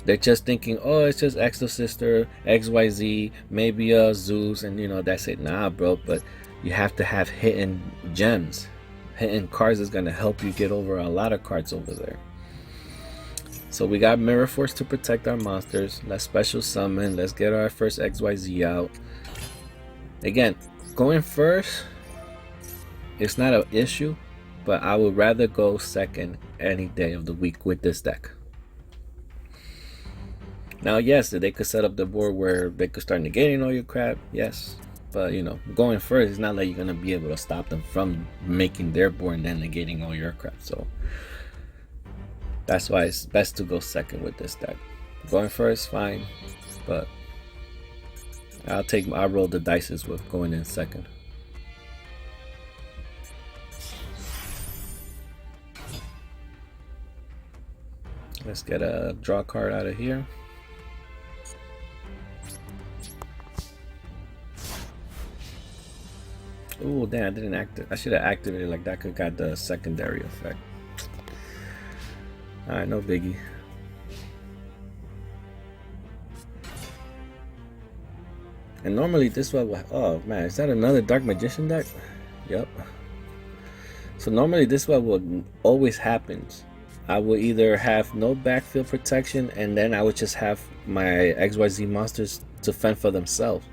S1: They're just thinking, oh, it's just Exosister, XYZ, maybe a Zeus, and you know, that's it. Nah, bro, but you have to have hidden gems. Hidden cards is gonna help you get over a lot of cards over there. So we got Mirror Force to protect our monsters. Let's special summon. Let's get our first XYZ out. Again, going first, it's not an issue, but I would rather go second any day of the week with this deck. Now, yes, they could set up the board where they could start negating all your crap, yes. But, you know, going first, it's not like you're going to be able to stop them from making their board and then negating all your crap. So, that's why it's best to go second with this deck. Going first, fine. But, I'll roll the dices with going in second. Let's get a draw card out of here. Oh damn, I didn't activate. I should have activated like that, could got the secondary effect. Alright, no biggie. And normally this one will, oh man, is that another Dark Magician deck? Yep. So normally this one will always happens. I will either have no backfield protection, and then I would just have my XYZ monsters to fend for themselves.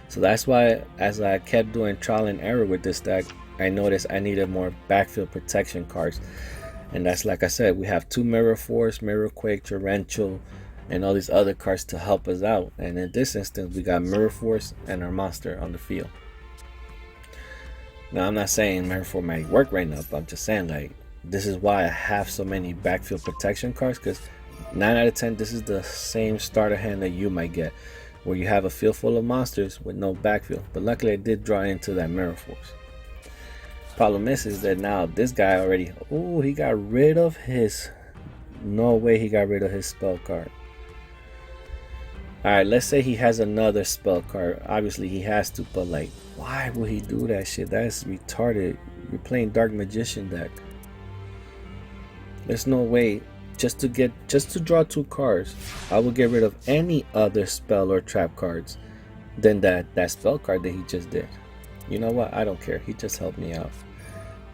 S1: So that's why, as I kept doing trial and error with this deck, I noticed I needed more backfield protection cards. And that's, like I said, we have 2 Mirror Force, Mirror Quake, Torrential, and all these other cards to help us out. And in this instance, we got Mirror Force and our monster on the field. Now, I'm not saying Mirror Force might work right now, but I'm just saying, like, this is why I have so many backfield protection cards, because 9 out of 10, this is the same starter hand that you might get, where you have a field full of monsters with no backfield. But luckily I did draw into that Mirror Force. Problem is that now this guy already, oh, he got rid of his, no way he got rid of his spell card. Alright, let's say he has another spell card. Obviously he has to, but like, why would he do that shit? That's retarded. You're playing Dark Magician deck. There's no way. Just to draw 2 cards, I will get rid of any other spell or trap cards than that spell card that he just did. You know what? I don't care. He just helped me out.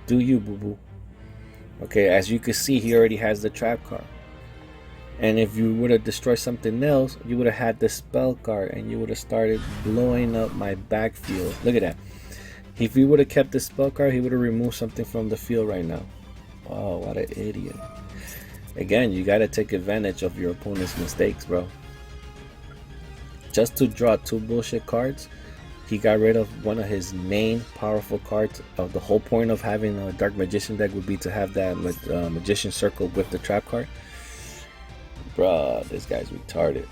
S1: Do you, boo boo? Okay, as you can see, he already has the trap card. And if you would have destroyed something else, you would have had the spell card, and you would have started blowing up my backfield. Look at that. If he would have kept the spell card, he would have removed something from the field right now. Oh, what an idiot. Again, you gotta take advantage of your opponent's mistakes, bro. Just to draw 2 bullshit cards, he got rid of one of his main powerful cards. The whole point of having a Dark Magician deck would be to have that Magician Circle with the trap card. Bruh, this guy's retarded.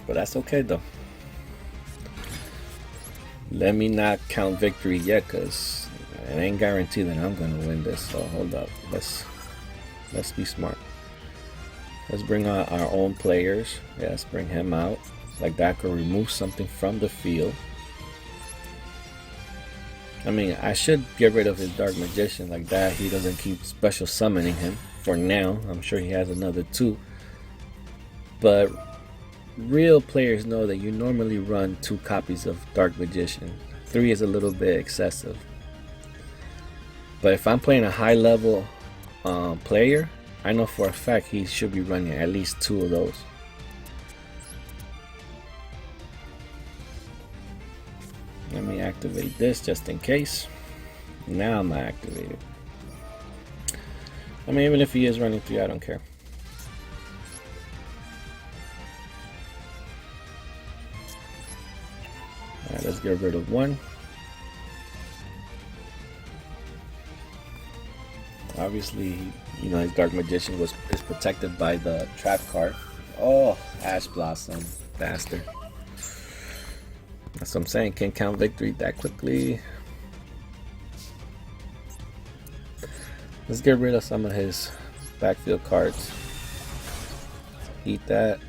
S1: But that's okay though. Let me not count victory yet, cause it ain't guaranteed that I'm gonna win this. So hold up, let's be smart. Let's bring out our own players. Yeah, let's bring him out. Like that could remove something from the field. I mean, I should get rid of his Dark Magician like that. He doesn't keep special summoning him for now. I'm sure he has another 2. But real players know that you normally run 2 copies of Dark Magician. 3 is a little bit excessive. But if I'm playing a high level player, I know for a fact he should be running at least 2 of those. Let me activate this just in case. Now I'm activated. I mean, even if he is running 3, I don't care. Alright, let's get rid of 1. Obviously, you know, his Dark Magician is protected by the trap card. Oh, Ash Blossom, bastard. That's what I'm saying, can't count victory that quickly. Let's get rid of some of his backfield cards. Eat that.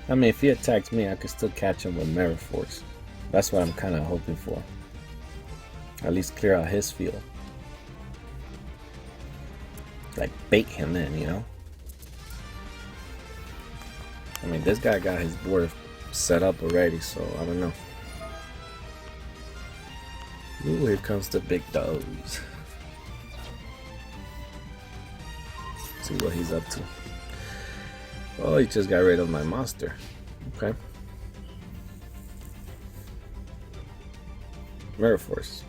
S1: I mean, if he attacks me, I could still catch him with Mirror Force. That's what I'm kind of hoping for. At least clear out his field. Like, bait him in, you know? I mean, this guy got his board set up already, so I don't know. Ooh, here comes the big dogs. See what he's up to. Oh, he just got rid of my monster. Okay. Mirror Force.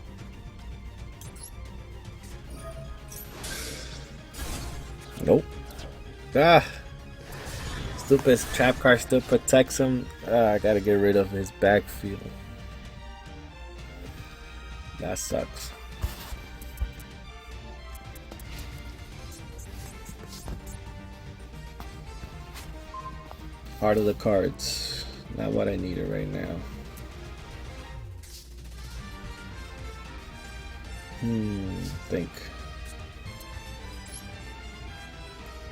S1: Nope. Ah! Stupid trap card still protects him. Ah, I gotta get rid of his backfield. That sucks. Heart of the cards. Not what I needed right now. Think.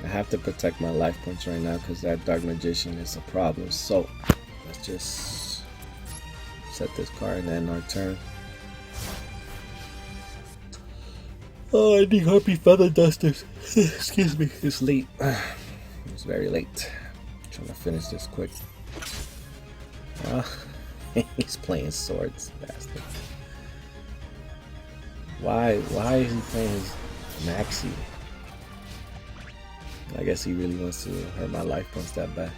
S1: I have to protect my life points right now because that Dark Magician is a problem. So let's just set this card and end our turn. Oh, I need happy feather dusters. Excuse me, it's late. It's very late. I'm trying to finish this quick. He's playing swords, bastard. Why is he playing his Maxi? I guess he really wants to hurt my life points that bad.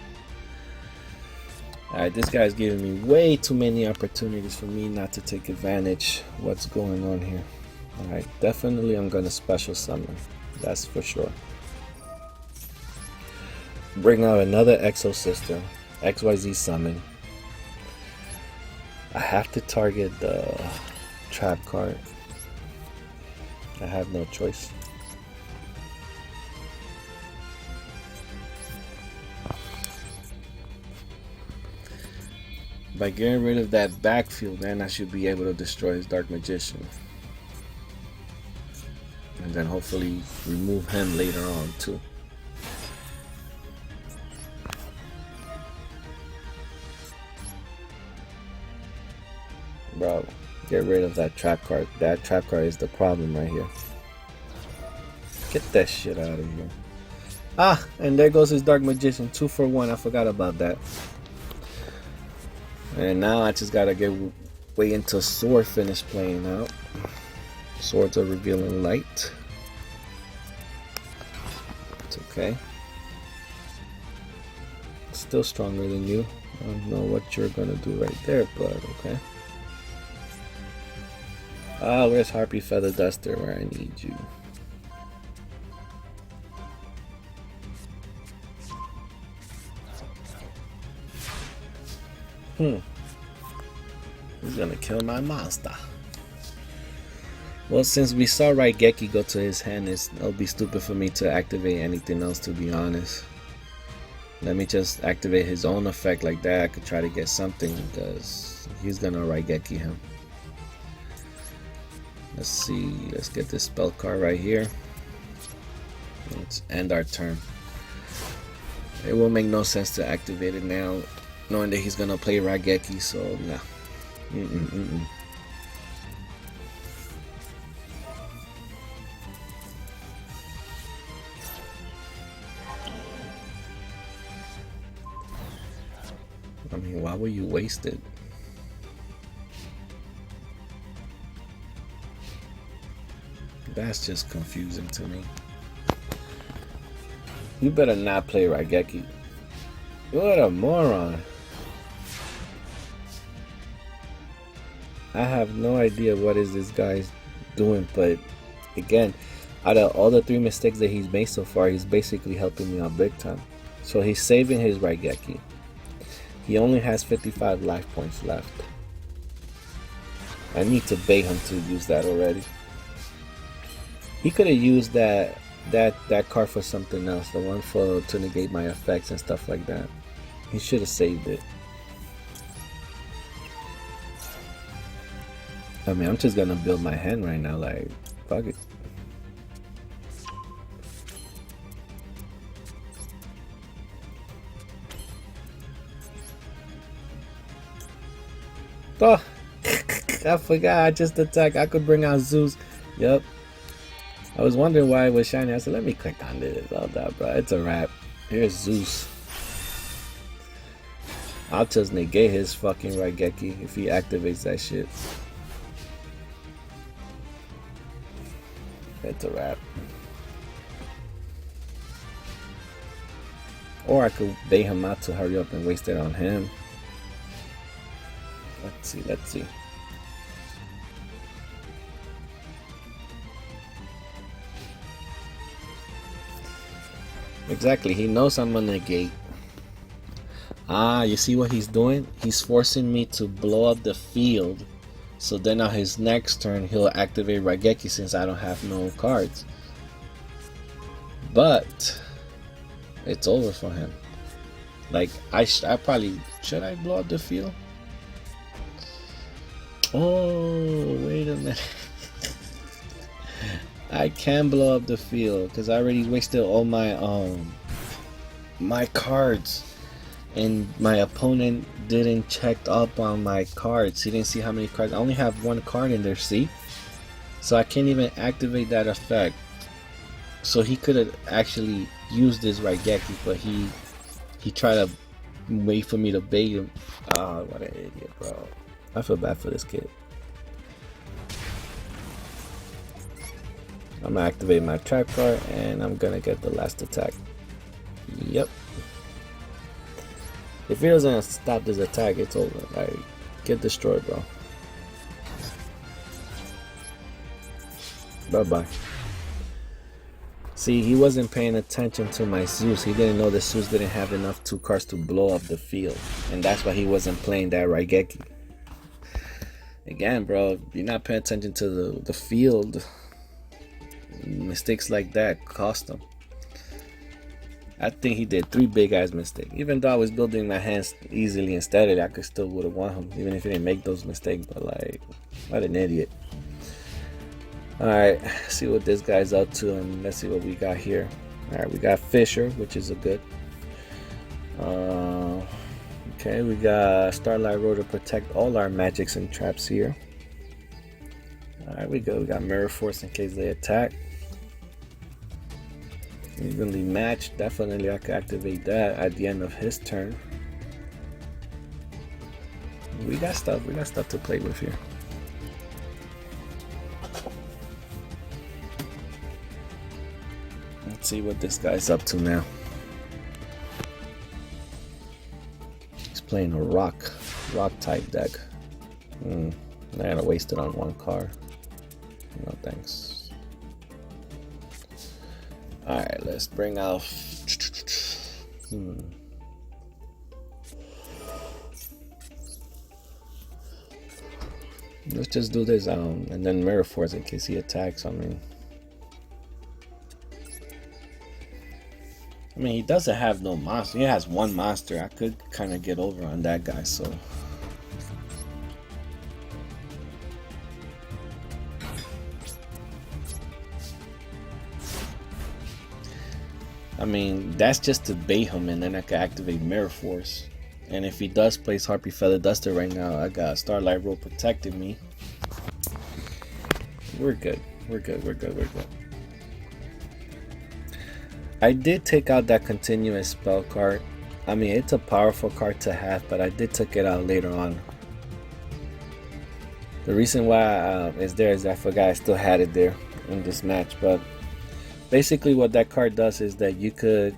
S1: Alright, this guy's giving me way too many opportunities for me not to take advantage of what's going on here. Alright, definitely I'm gonna special summon. That's for sure. Bring out another Exosister. XYZ summon. I have to target the trap card. I have no choice. By getting rid of that backfield, then I should be able to destroy his Dark Magician. And then hopefully remove him later on too. Bro, get rid of that trap card. That trap card is the problem right here. Get that shit out of here. Ah, and there goes his Dark Magician. 2 for 1. I forgot about that. And now I just gotta get way into sword finish playing out. Swords are revealing light. It's okay. Still stronger than you. I don't know what you're gonna do right there, but okay. Ah, where's Harpy Feather Duster where I need you? He's gonna kill my monster. Well, since we saw Raigeki go to his hand, it'll be stupid for me to activate anything else, to be honest. Let me just activate his own effect like that. I could try to get something because he's gonna Raigeki him. Let's see, let's get this spell card right here. Let's end our turn. It will make no sense to activate it now, knowing that he's gonna play Raigeki, so nah. I mean, why would you waste it? That's just confusing to me. You better not play Raigeki. What a moron. I have no idea what is this guy's doing, but again, out of all the 3 mistakes that he's made so far, he's basically helping me out big time. So he's saving his Raigeki. He only has 55 life points left. I need to bait him to use that already. He could have used that card for something else, the one to negate my effects and stuff like that. He should have saved it. I mean, I'm just gonna build my hand right now, like, fuck it. Oh, I forgot, I just attacked. I could bring out Zeus. Yep. I was wondering why it was shiny. I said, let me click on this. All that, bro. It's a wrap. Here's Zeus. I'll just negate his fucking Raigeki if he activates that shit. It's a wrap. Or I could bait him out to hurry up and waste it on him. Let's see, let's see. Exactly, he knows I'm gonna negate. Ah, you see what he's doing? He's forcing me to blow up the field. So then on his next turn, he'll activate Raigeki since I don't have no cards. But it's over for him. Like, I probably... Should I blow up the field? Oh, wait a minute. I can blow up the field because I already wasted all my my cards, and my opponent didn't check up on my cards. He didn't see how many cards. I only have 1 card in there. See, So I can't even activate that effect. So he could have actually used this Raigeki, but he tried to wait for me to bait him. Oh, what an idiot, bro. I feel bad for this kid. I'm gonna activate my trap card and I'm gonna get the last attack. Yep. If he doesn't stop this attack, it's over. Like, get destroyed, bro. Bye-bye. See, he wasn't paying attention to my Zeus. He didn't know the Zeus didn't have enough 2 cards to blow up the field. And that's why he wasn't playing that Raigeki. Again, bro, you're not paying attention to the field. Mistakes like that cost him. I think he did 3 big ass mistakes. Even though I was building my hands easily and steadily, I could still would have won him, even if he didn't make those mistakes. But like, what an idiot. Alright, see what this guy's up to, and let's see what we got here. Alright, we got Fisher, which is a good. Okay, we got Starlight Road to protect all our magics and traps here. Alright, we got Mirror Force in case they attack. Evenly matched, definitely I could activate that at the end of his turn. We got stuff to play with here. Let's see what this guy's up to now. He's playing a rock type deck. I gotta waste it on 1 card. No thanks. Alright, let's bring out let's just do this and then Mirror Force in case he attacks. I mean he doesn't have no monster. He has 1 monster. I could kind of get over on that guy, so I mean, that's just to bait him, and then I can activate Mirror Force. And if he does place Harpy Feather Duster right now, I got Starlight Road protecting me. We're good. We're good. I did take out that continuous spell card. I mean, it's a powerful card to have, but I did take it out later on. The reason why it's there is I forgot I still had it there in this match, but basically what that card does is that you could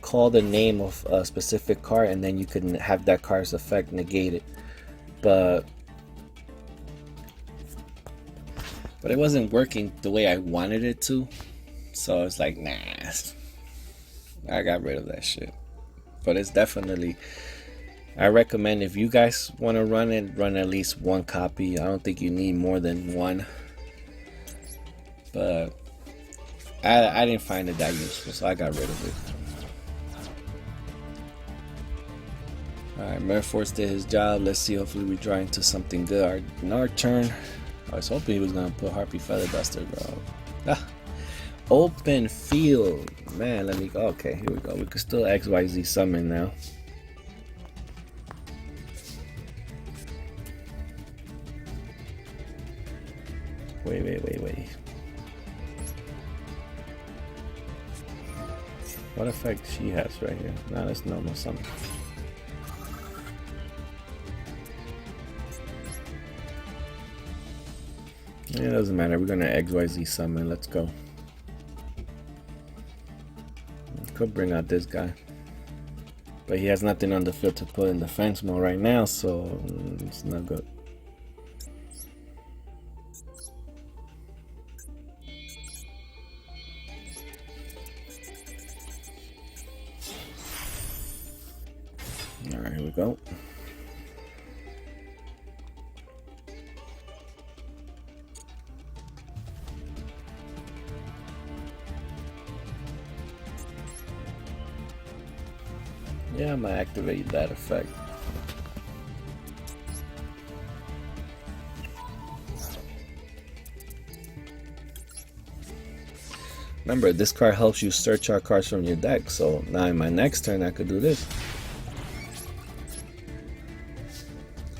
S1: call the name of a specific card and then you could have that card's effect negated. But it wasn't working the way I wanted it to. So it's like, nah, I got rid of that shit. But it's definitely, I recommend if you guys want to run it, run at least 1 copy. I don't think you need more than 1. But I didn't find it that useful, so I got rid of it. Alright, Mirror Force did his job. Let's see, hopefully we draw into something good. In our turn, I was hoping he was going to put Harpy Feather Duster, bro. Open field. Man, let me go. Okay, here we go. We can still XYZ summon now. Wait. What effect she has right here? Nah, that's normal summon. It doesn't matter. We're gonna XYZ summon. Let's go. Could bring out this guy, but he has nothing on the field to put in defense mode right now, so it's not good. Alright, here we go. Yeah, I'm gonna activate that effect. Remember, this card helps you search out cards from your deck, so now in my next turn I could do this.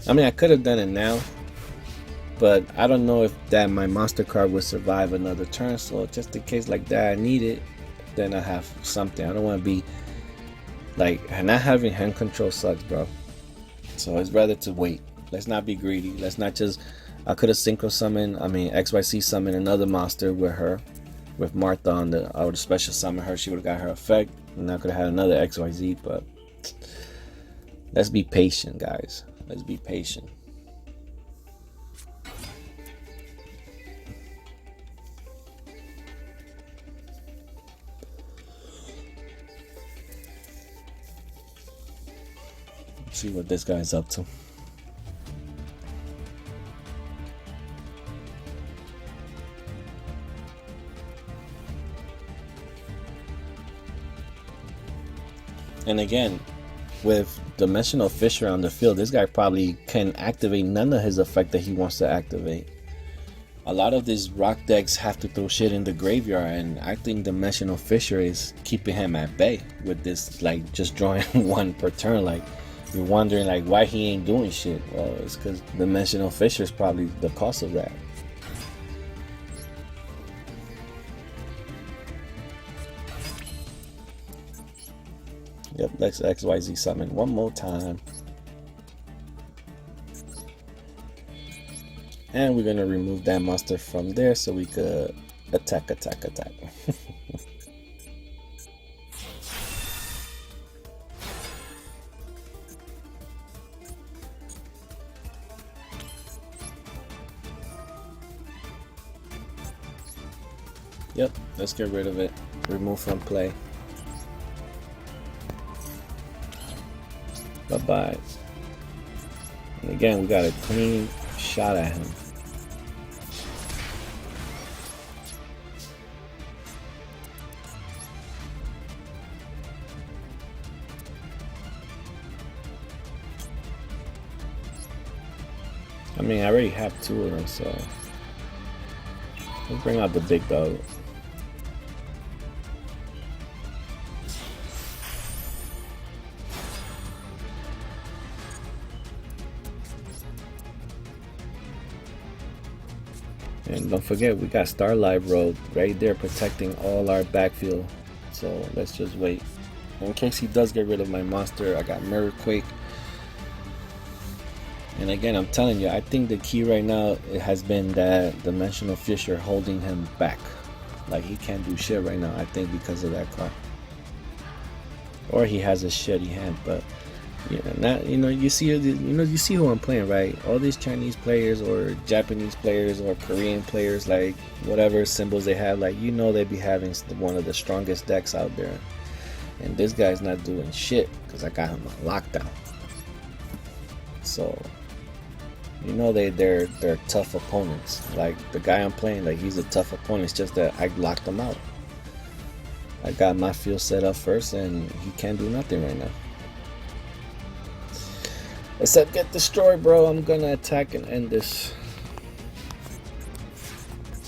S1: I mean, I could have done it now, but I don't know if that my monster card would survive another turn. So just in case like that I need it, then I have something. I don't want to be like, not having hand control sucks, bro. So it's rather to wait. Let's not be greedy. Let's not just, I could have synchro summoned, XYZ summoned another monster with her, with Martha on the, I would have special summoned her. She would have got her effect, and I could have had another XYZ. But let's be patient, guys. Let's be patient. Let's see what this guy's up to. And again, with Dimensional Fissure on the field, this guy probably can activate none of his effect that he wants to activate. A lot of these rock decks have to throw shit in the graveyard, and I think Dimensional Fissure is keeping him at bay with this, like, just drawing one per turn. Like, you're wondering like why he ain't doing shit. Well, it's because Dimensional Fissure is probably the cause of that. Yep, let's XYZ summon one more time. And we're gonna remove that monster from there so we could attack. Yep, let's get rid of it. Remove from play. Bye-bye. And again, we got a clean shot at him. I mean, I already have two of them, so let's bring out the big dog. And don't forget, we got Starlight Road right there protecting all our backfield. So let's just wait. In case he does get rid of my monster, I got Mirrorquake. And again, I'm telling you, I think the key right now, it has been that Dimensional Fissure holding him back. Like, he can't do shit right now, I think, because of that card. Or he has a shitty hand, but yeah, not, you see who I'm playing, right? All these Chinese players or Japanese players or Korean players, like whatever symbols they have, like, they be having one of the strongest decks out there. And this guy's not doing shit because I got him on lockdown. So they're tough opponents. Like the guy I'm playing, like, he's a tough opponent. It's just that I locked him out. I got my field set up first and he can't do nothing right now. Except get destroyed, bro. I'm gonna attack and end this.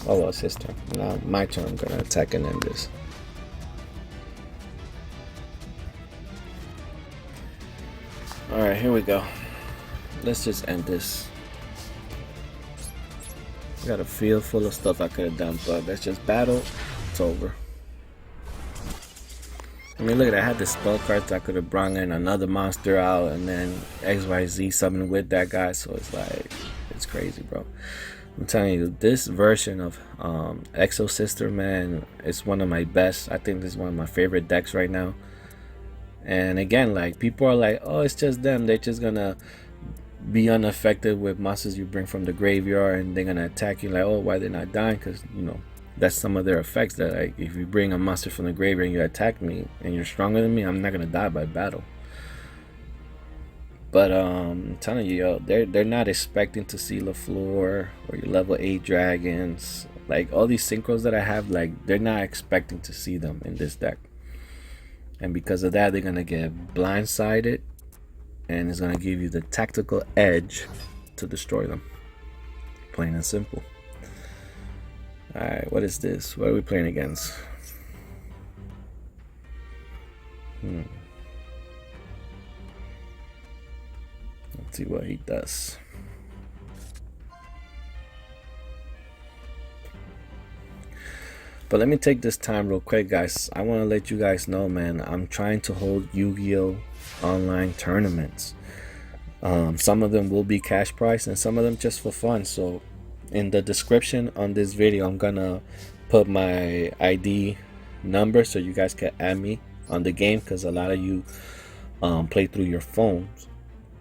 S1: Oh well, it's his turn. Now my turn. I'm gonna attack and end this. Alright, here we go. Let's just end this. Got a field full of stuff I could have done, but let's just battle. It's over. I mean, look at that. I had the spell cards. I could have brought in another monster out and then XYZ something with that guy. So it's like, it's crazy, bro. I'm telling you, this version of Exosister, man, it's one of my best. I think this is one of my favorite decks right now. And again, like, people are like, oh, it's just them. They're just gonna be unaffected with monsters you bring from the graveyard, and they're gonna attack you. Like, oh, why they're not dying? Because that's some of their effects. That, like, if you bring a monster from the graveyard and you attack me and you're stronger than me, I'm not gonna die by battle. But I'm telling you, yo, they're not expecting to see LaFleur or your level 8 dragons. Like, all these synchros that I have, like, they're not expecting to see them in this deck. And because of that, they're gonna get blindsided, and it's gonna give you the tactical edge to destroy them. Plain and simple. Alright, what is this? What are we playing against? Let's see what he does. But let me take this time real quick, guys. I want to let you guys know, man, I'm trying to hold Yu-Gi-Oh online tournaments. Some of them will be cash prize and some of them just for fun. So in the description on this video, I'm gonna put my ID number so you guys can add me on the game, because a lot of you play through your phones.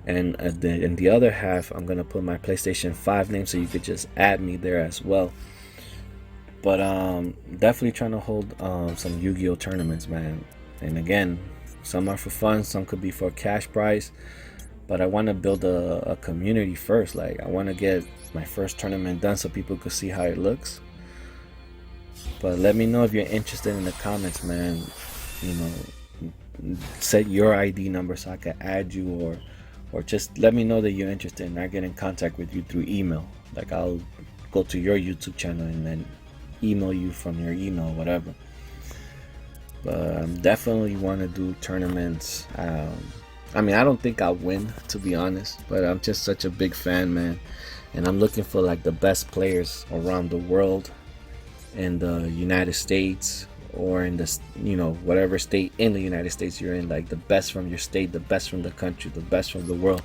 S1: And in the other half, I'm gonna put my PlayStation 5 name so you could just add me there as well. But definitely trying to hold some Yu-Gi-Oh tournaments, man. And again, some are for fun, some could be for cash prize. But I want to build a community first. Like, I want to get my first tournament done so people could see how it looks. But let me know if you're interested in the comments, man. You know, set your ID number so I can add you, or just let me know that you're interested, and I get in contact with you through email. Like, I'll go to your YouTube channel and then email you from your email, whatever. But I definitely want to do tournaments. I mean, I don't think I'll win, to be honest, but I'm just such a big fan, man. And I'm looking for like the best players around the world, in the United States, or in this, you know, whatever state in the United States you're in, like the best from your state, the best from the country, the best from the world,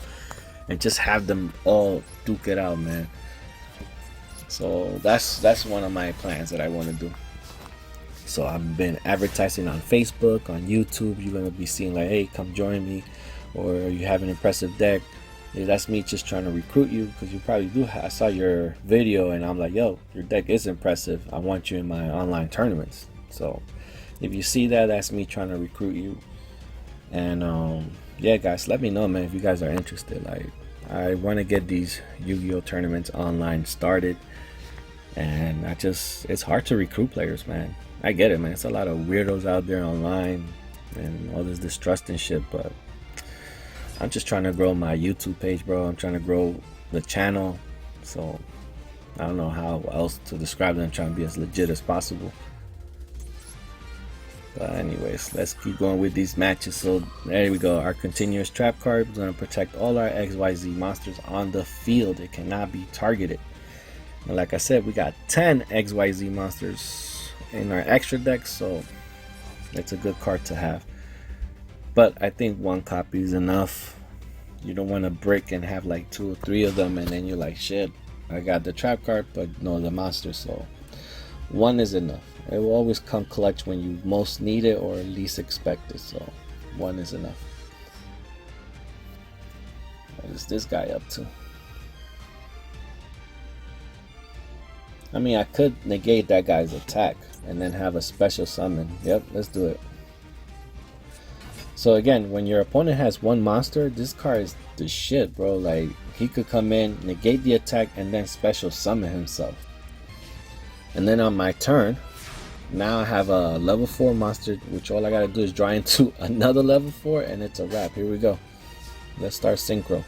S1: and just have them all duke it out, man. So that's one of my plans that I want to do. So I've been advertising on Facebook, on YouTube. You're gonna be seeing like, hey, come join me, or you have an impressive deck. Yeah, that's me just trying to recruit you, because you probably do. I saw your video and I'm like, yo, your deck is impressive. I want you in my online tournaments. So if you see that, that's me trying to recruit you. And yeah, guys, let me know, man, if you guys are interested. Like, I want to get these Yu-Gi-Oh tournaments online started. And it's hard to recruit players, man. I get it, man. It's a lot of weirdos out there online and all this distrust and shit, but I'm just trying to grow my YouTube page, bro. I'm trying to grow the channel. So I don't know how else to describe it. I'm trying to be as legit as possible. But anyways, let's keep going with these matches. So there we go. Our continuous trap card is going to protect all our XYZ monsters on the field. It cannot be targeted. And like I said, we got 10 XYZ monsters in our extra deck, so it's a good card to have. But I think one copy is enough. You don't want to brick and have like 2 or 3 of them, and then you're like, shit, I got the trap card but no the monster. So one is enough. It will always come clutch when you most need it or least expect it. So one is enough. What is this guy up to? I mean, I could negate that guy's attack and then have a special summon. Yep, let's do it. So again, when your opponent has one monster, this card is the shit, bro. Like, he could come in, negate the attack, and then special summon himself. And then on my turn, now I have a level 4 monster, which all I gotta do is draw into another level 4, and it's a wrap. Here we go. Let's start synchro.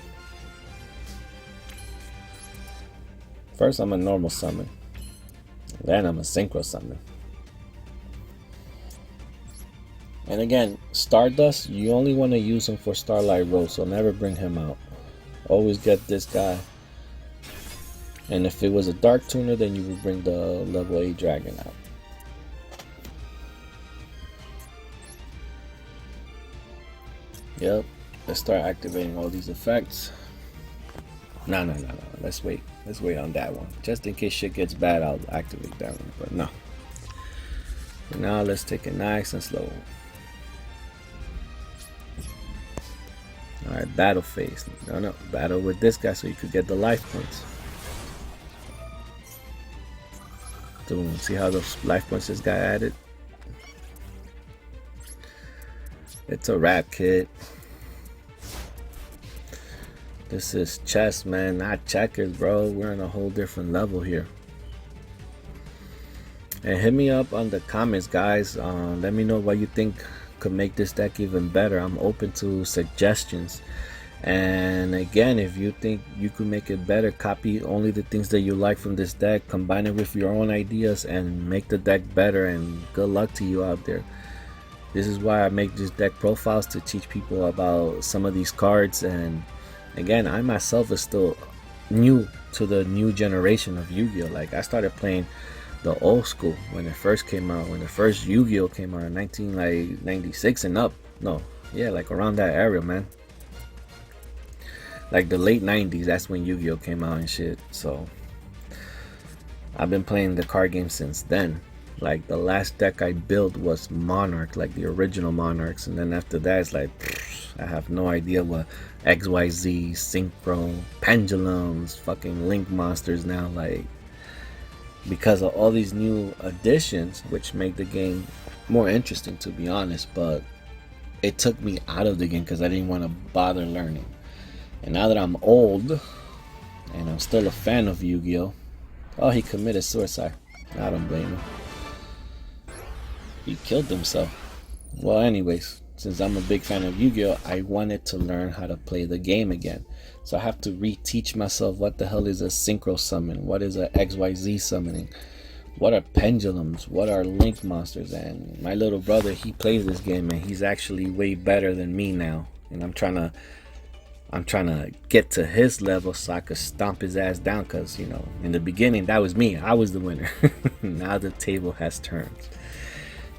S1: First, I'm a normal summon. Then I'm a synchro summon. And again, Stardust, you only want to use him for Starlight Rose, so never bring him out. Always get this guy. And if it was a Dark Tuner, then you would bring the level 8 Dragon out. Yep, let's start activating all these effects. No. Let's wait. Let's wait on that one. Just in case shit gets bad, I'll activate that one. But no. For now, let's take it nice and slow. Alright, battle phase. No. Battle with this guy so you could get the life points. Boom. See how those life points this guy added? It's a wrap, kid. This is chess, man, not checkers, bro. We're on a whole different level here. And hit me up on the comments, guys. Let me know what you think could make this deck even better. I'm open to suggestions. And again, if you think you could make it better, copy only the things that you like from this deck, combine it with your own ideas, and make the deck better. And good luck to you out there. This is why I make these deck profiles, to teach people about some of these cards. And again, I myself is still new to the new generation of Yu-Gi-Oh! Like, I started playing the old school, when it first came out, when the first Yu-Gi-Oh came out in 1996 and up. No, yeah, like around that area, man. Like the late 90s, that's when Yu-Gi-Oh came out and shit. So I've been playing the card game since then. Like the last deck I built was Monarch, like the original Monarchs, and then after that it's like I have no idea what XYZ, Synchro, Pendulums, fucking Link monsters now, like because of all these new additions, which make the game more interesting, to be honest. But it took me out of the game because I didn't want to bother learning. And now that I'm old and I'm still a fan of Yu-Gi-Oh, oh, he committed suicide. I don't blame him. He killed himself. Well, anyways, since I'm a big fan of Yu-Gi-Oh, I wanted to learn how to play the game again. So I have to reteach myself what the hell is a synchro summon, what is a XYZ summoning, what are pendulums, what are link monsters. And my little brother, he plays this game and he's actually way better than me now. And I'm trying to get to his level so I could stomp his ass down, because, you know, in the beginning that was me. I was the winner. Now the table has turned.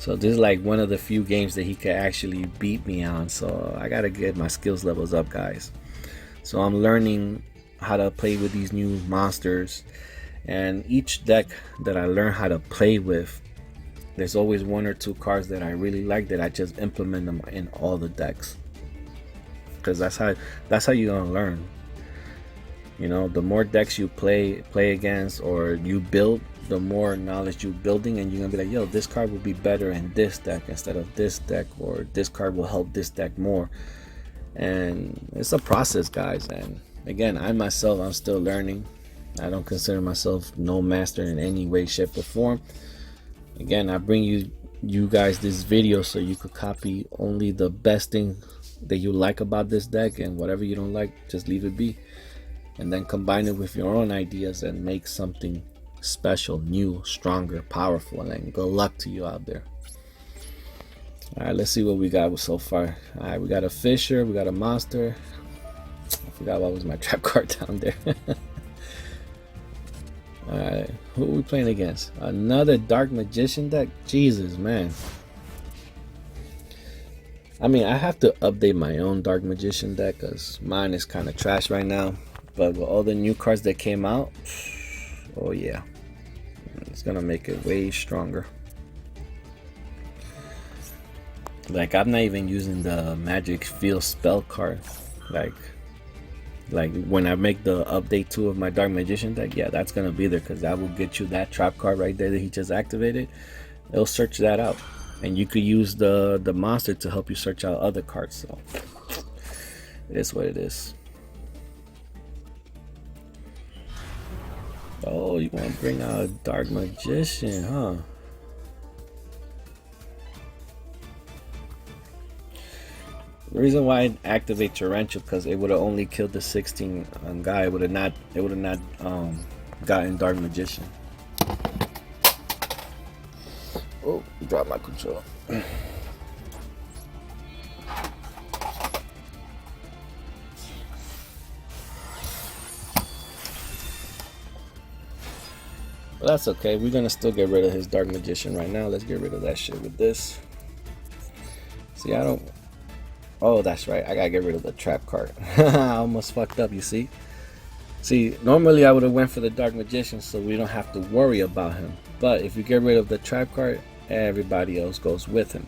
S1: So this is like one of the few games that he could actually beat me on. So I gotta get my skills levels up, guys. So I'm learning how to play with these new monsters, and each deck that I learn how to play with, there's always one or two cards that I really like that I just implement them in all the decks, because that's how you're gonna learn. You know, the more decks you play against or you build, the more knowledge you're building, and you're gonna be like, yo, this card will be better in this deck instead of this deck, or this card will help this deck more. And it's a process, guys. And again, I'm still learning. I don't consider myself no master in any way, shape, or form. Again, I bring you guys this video so you could copy only the best thing that you like about this deck, and whatever you don't like, just leave it be, and then combine it with your own ideas and make something special, new, stronger, powerful. And good luck to you out there. All right, let's see what we got so far. All right, we got a Fisher, we got a Monster. I forgot what was my trap card down there. All right, who are we playing against? Another Dark Magician deck? Jesus, man. I mean, I have to update my own Dark Magician deck because mine is kind of trash right now. But with all the new cards that came out, oh yeah, it's gonna make it way stronger. Like, I'm not even using the Magic Field spell card. Like when I make the update 2 of my Dark Magician deck, yeah, that's gonna be there, because that will get you that trap card right there that he just activated. It'll search that out, and you could use the monster to help you search out other cards. So it is what it is. Oh, you want to bring out a Dark Magician, huh? The reason why I activate Torrential, because it would have only killed the 16 guy. It would have not gotten Dark Magician. Oh, drop my controller. But that's okay. We're gonna still get rid of his Dark Magician right now. Let's get rid of that shit with this. See, I don't. Oh, that's right. I gotta get rid of the trap card. I almost fucked up. You see? See, normally I would have went for the Dark Magician, so we don't have to worry about him. But if you get rid of the trap card, everybody else goes with him.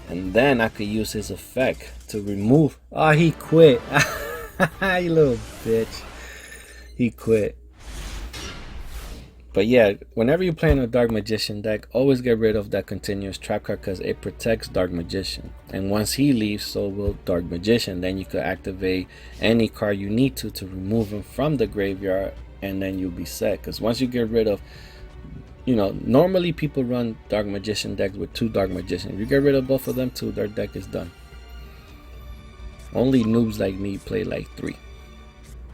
S1: And then I could use his effect to remove. Oh, he quit. You little bitch. He quit. But yeah, whenever you're playing a Dark Magician deck, always get rid of that continuous trap card, because it protects Dark Magician. And once he leaves, so will Dark Magician. Then you could activate any card you need to remove him from the graveyard, and then you'll be set. Because once you get rid of, you know, normally people run Dark Magician decks with 2 Dark Magicians. If you get rid of both of them too, their deck is done. Only noobs like me play like 3.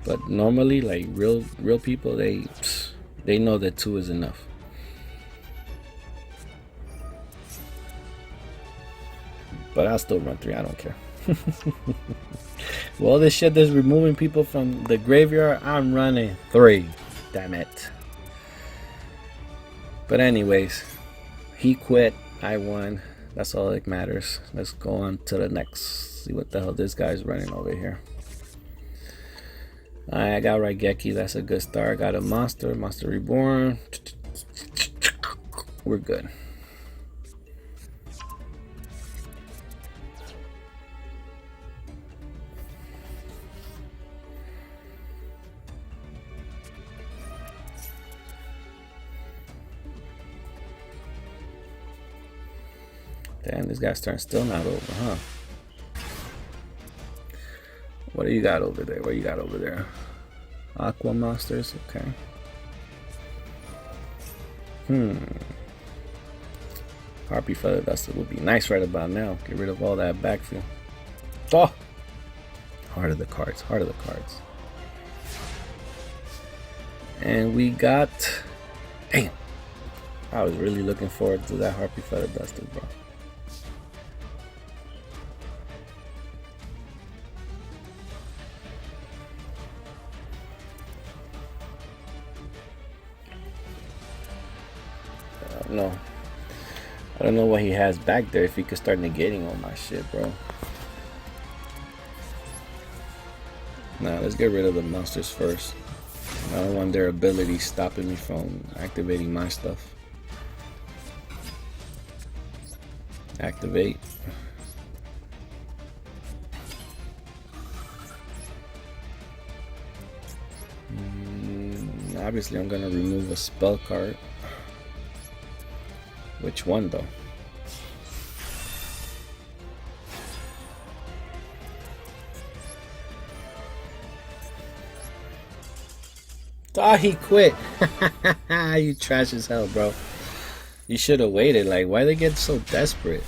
S1: But normally, like real people, they know that 2 is enough. But I'll still run 3, I don't care. Well, this shit that's removing people from the graveyard, I'm running 3. Damn it. But anyways, he quit, I won. That's all that matters. Let's go on to the next. See what the hell this guy's running over here. Alright, I got Raigeki. That's a good start. I got a Monster Reborn. We're good. Damn, this guy's turn still not over, huh? What do you got over there? What you got over there? Aqua monsters, okay. Harpy Feather Duster would be nice right about now. Get rid of all that backfield. Oh! Heart of the cards, heart of the cards. And we got... Damn! I was really looking forward to that Harpy Feather Duster, bro. No, I don't know what he has back there. If he could start negating all my shit, bro. Nah, let's get rid of the monsters first. I don't want their ability stopping me from activating my stuff. Activate. Obviously, I'm gonna remove a spell card. Which one though? Ah, he quit. You trash as hell, bro. You should have waited. Like, why they get so desperate?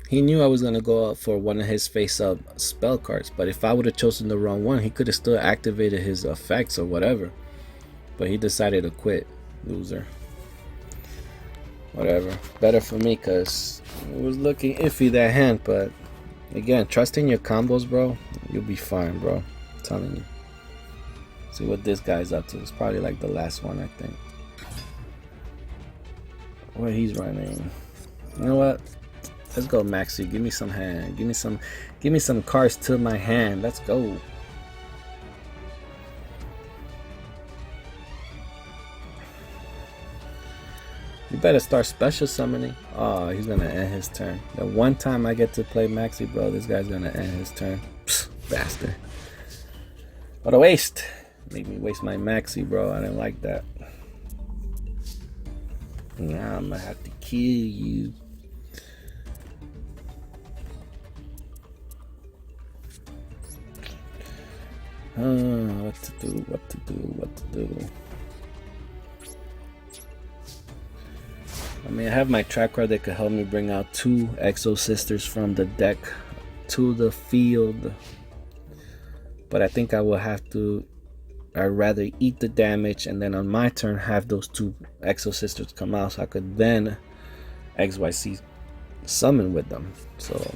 S1: He knew I was gonna go out for one of his face-up spell cards, but if I would have chosen the wrong one, he could have still activated his effects or whatever. But he decided to quit. Loser. Whatever. Better for me, because it was looking iffy, that hand. But again, trusting your combos, bro, you'll be fine, bro. I'm telling you. See what this guy's up to. It's probably like the last one, I think. What he's running. You know what? Let's go, Maxi. Give me some hand. Give me some cards to my hand. Let's go. You better start special summoning. Oh, he's gonna end his turn. The one time I get to play Maxi, bro, this guy's gonna end his turn. Psst, bastard. What a waste. Made me waste my Maxi, bro. I didn't like that. Now I'm gonna have to kill you. What to do. I mean, I have my track card that could help me bring out 2 Exosisters from the deck to the field. But I think I will have to... I'd rather eat the damage and then on my turn have those 2 Exosisters come out so I could then XYZ summon with them. So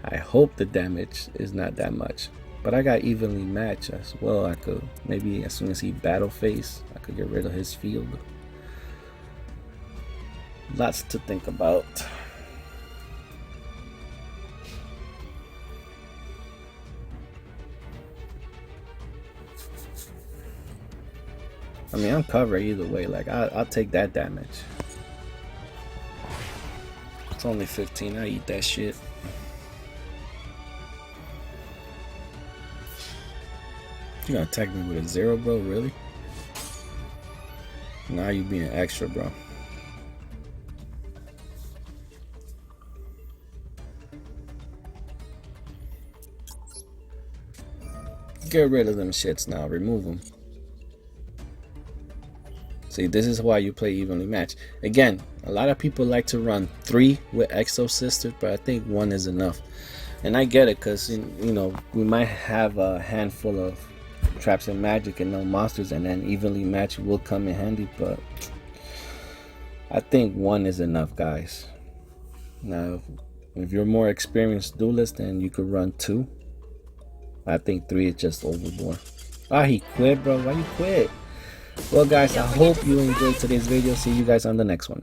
S1: I hope the damage is not that much. But I got evenly matched as well. I could maybe as soon as he battle phase, I could get rid of his field. Lots to think about. I mean, I'm covered either way. Like, I'll take that damage. It's only 15. I eat that shit. You gonna attack me with a 0, bro? Really? Now you being extra, bro. Get rid of them shits now. Remove them. See, this is why you play evenly matched. Again, a lot of people like to run 3 with Exosister, but I think 1 is enough. And I get it, because, you know, we might have a handful of traps and magic and no monsters, and then evenly matched will come in handy, but I think 1 is enough, guys. Now, if you're more experienced duelist, then you could run 2. I think 3 is just overboard. Ah, he quit, bro. Why you quit? Well guys, I hope you enjoyed today's video. See you guys on the next one.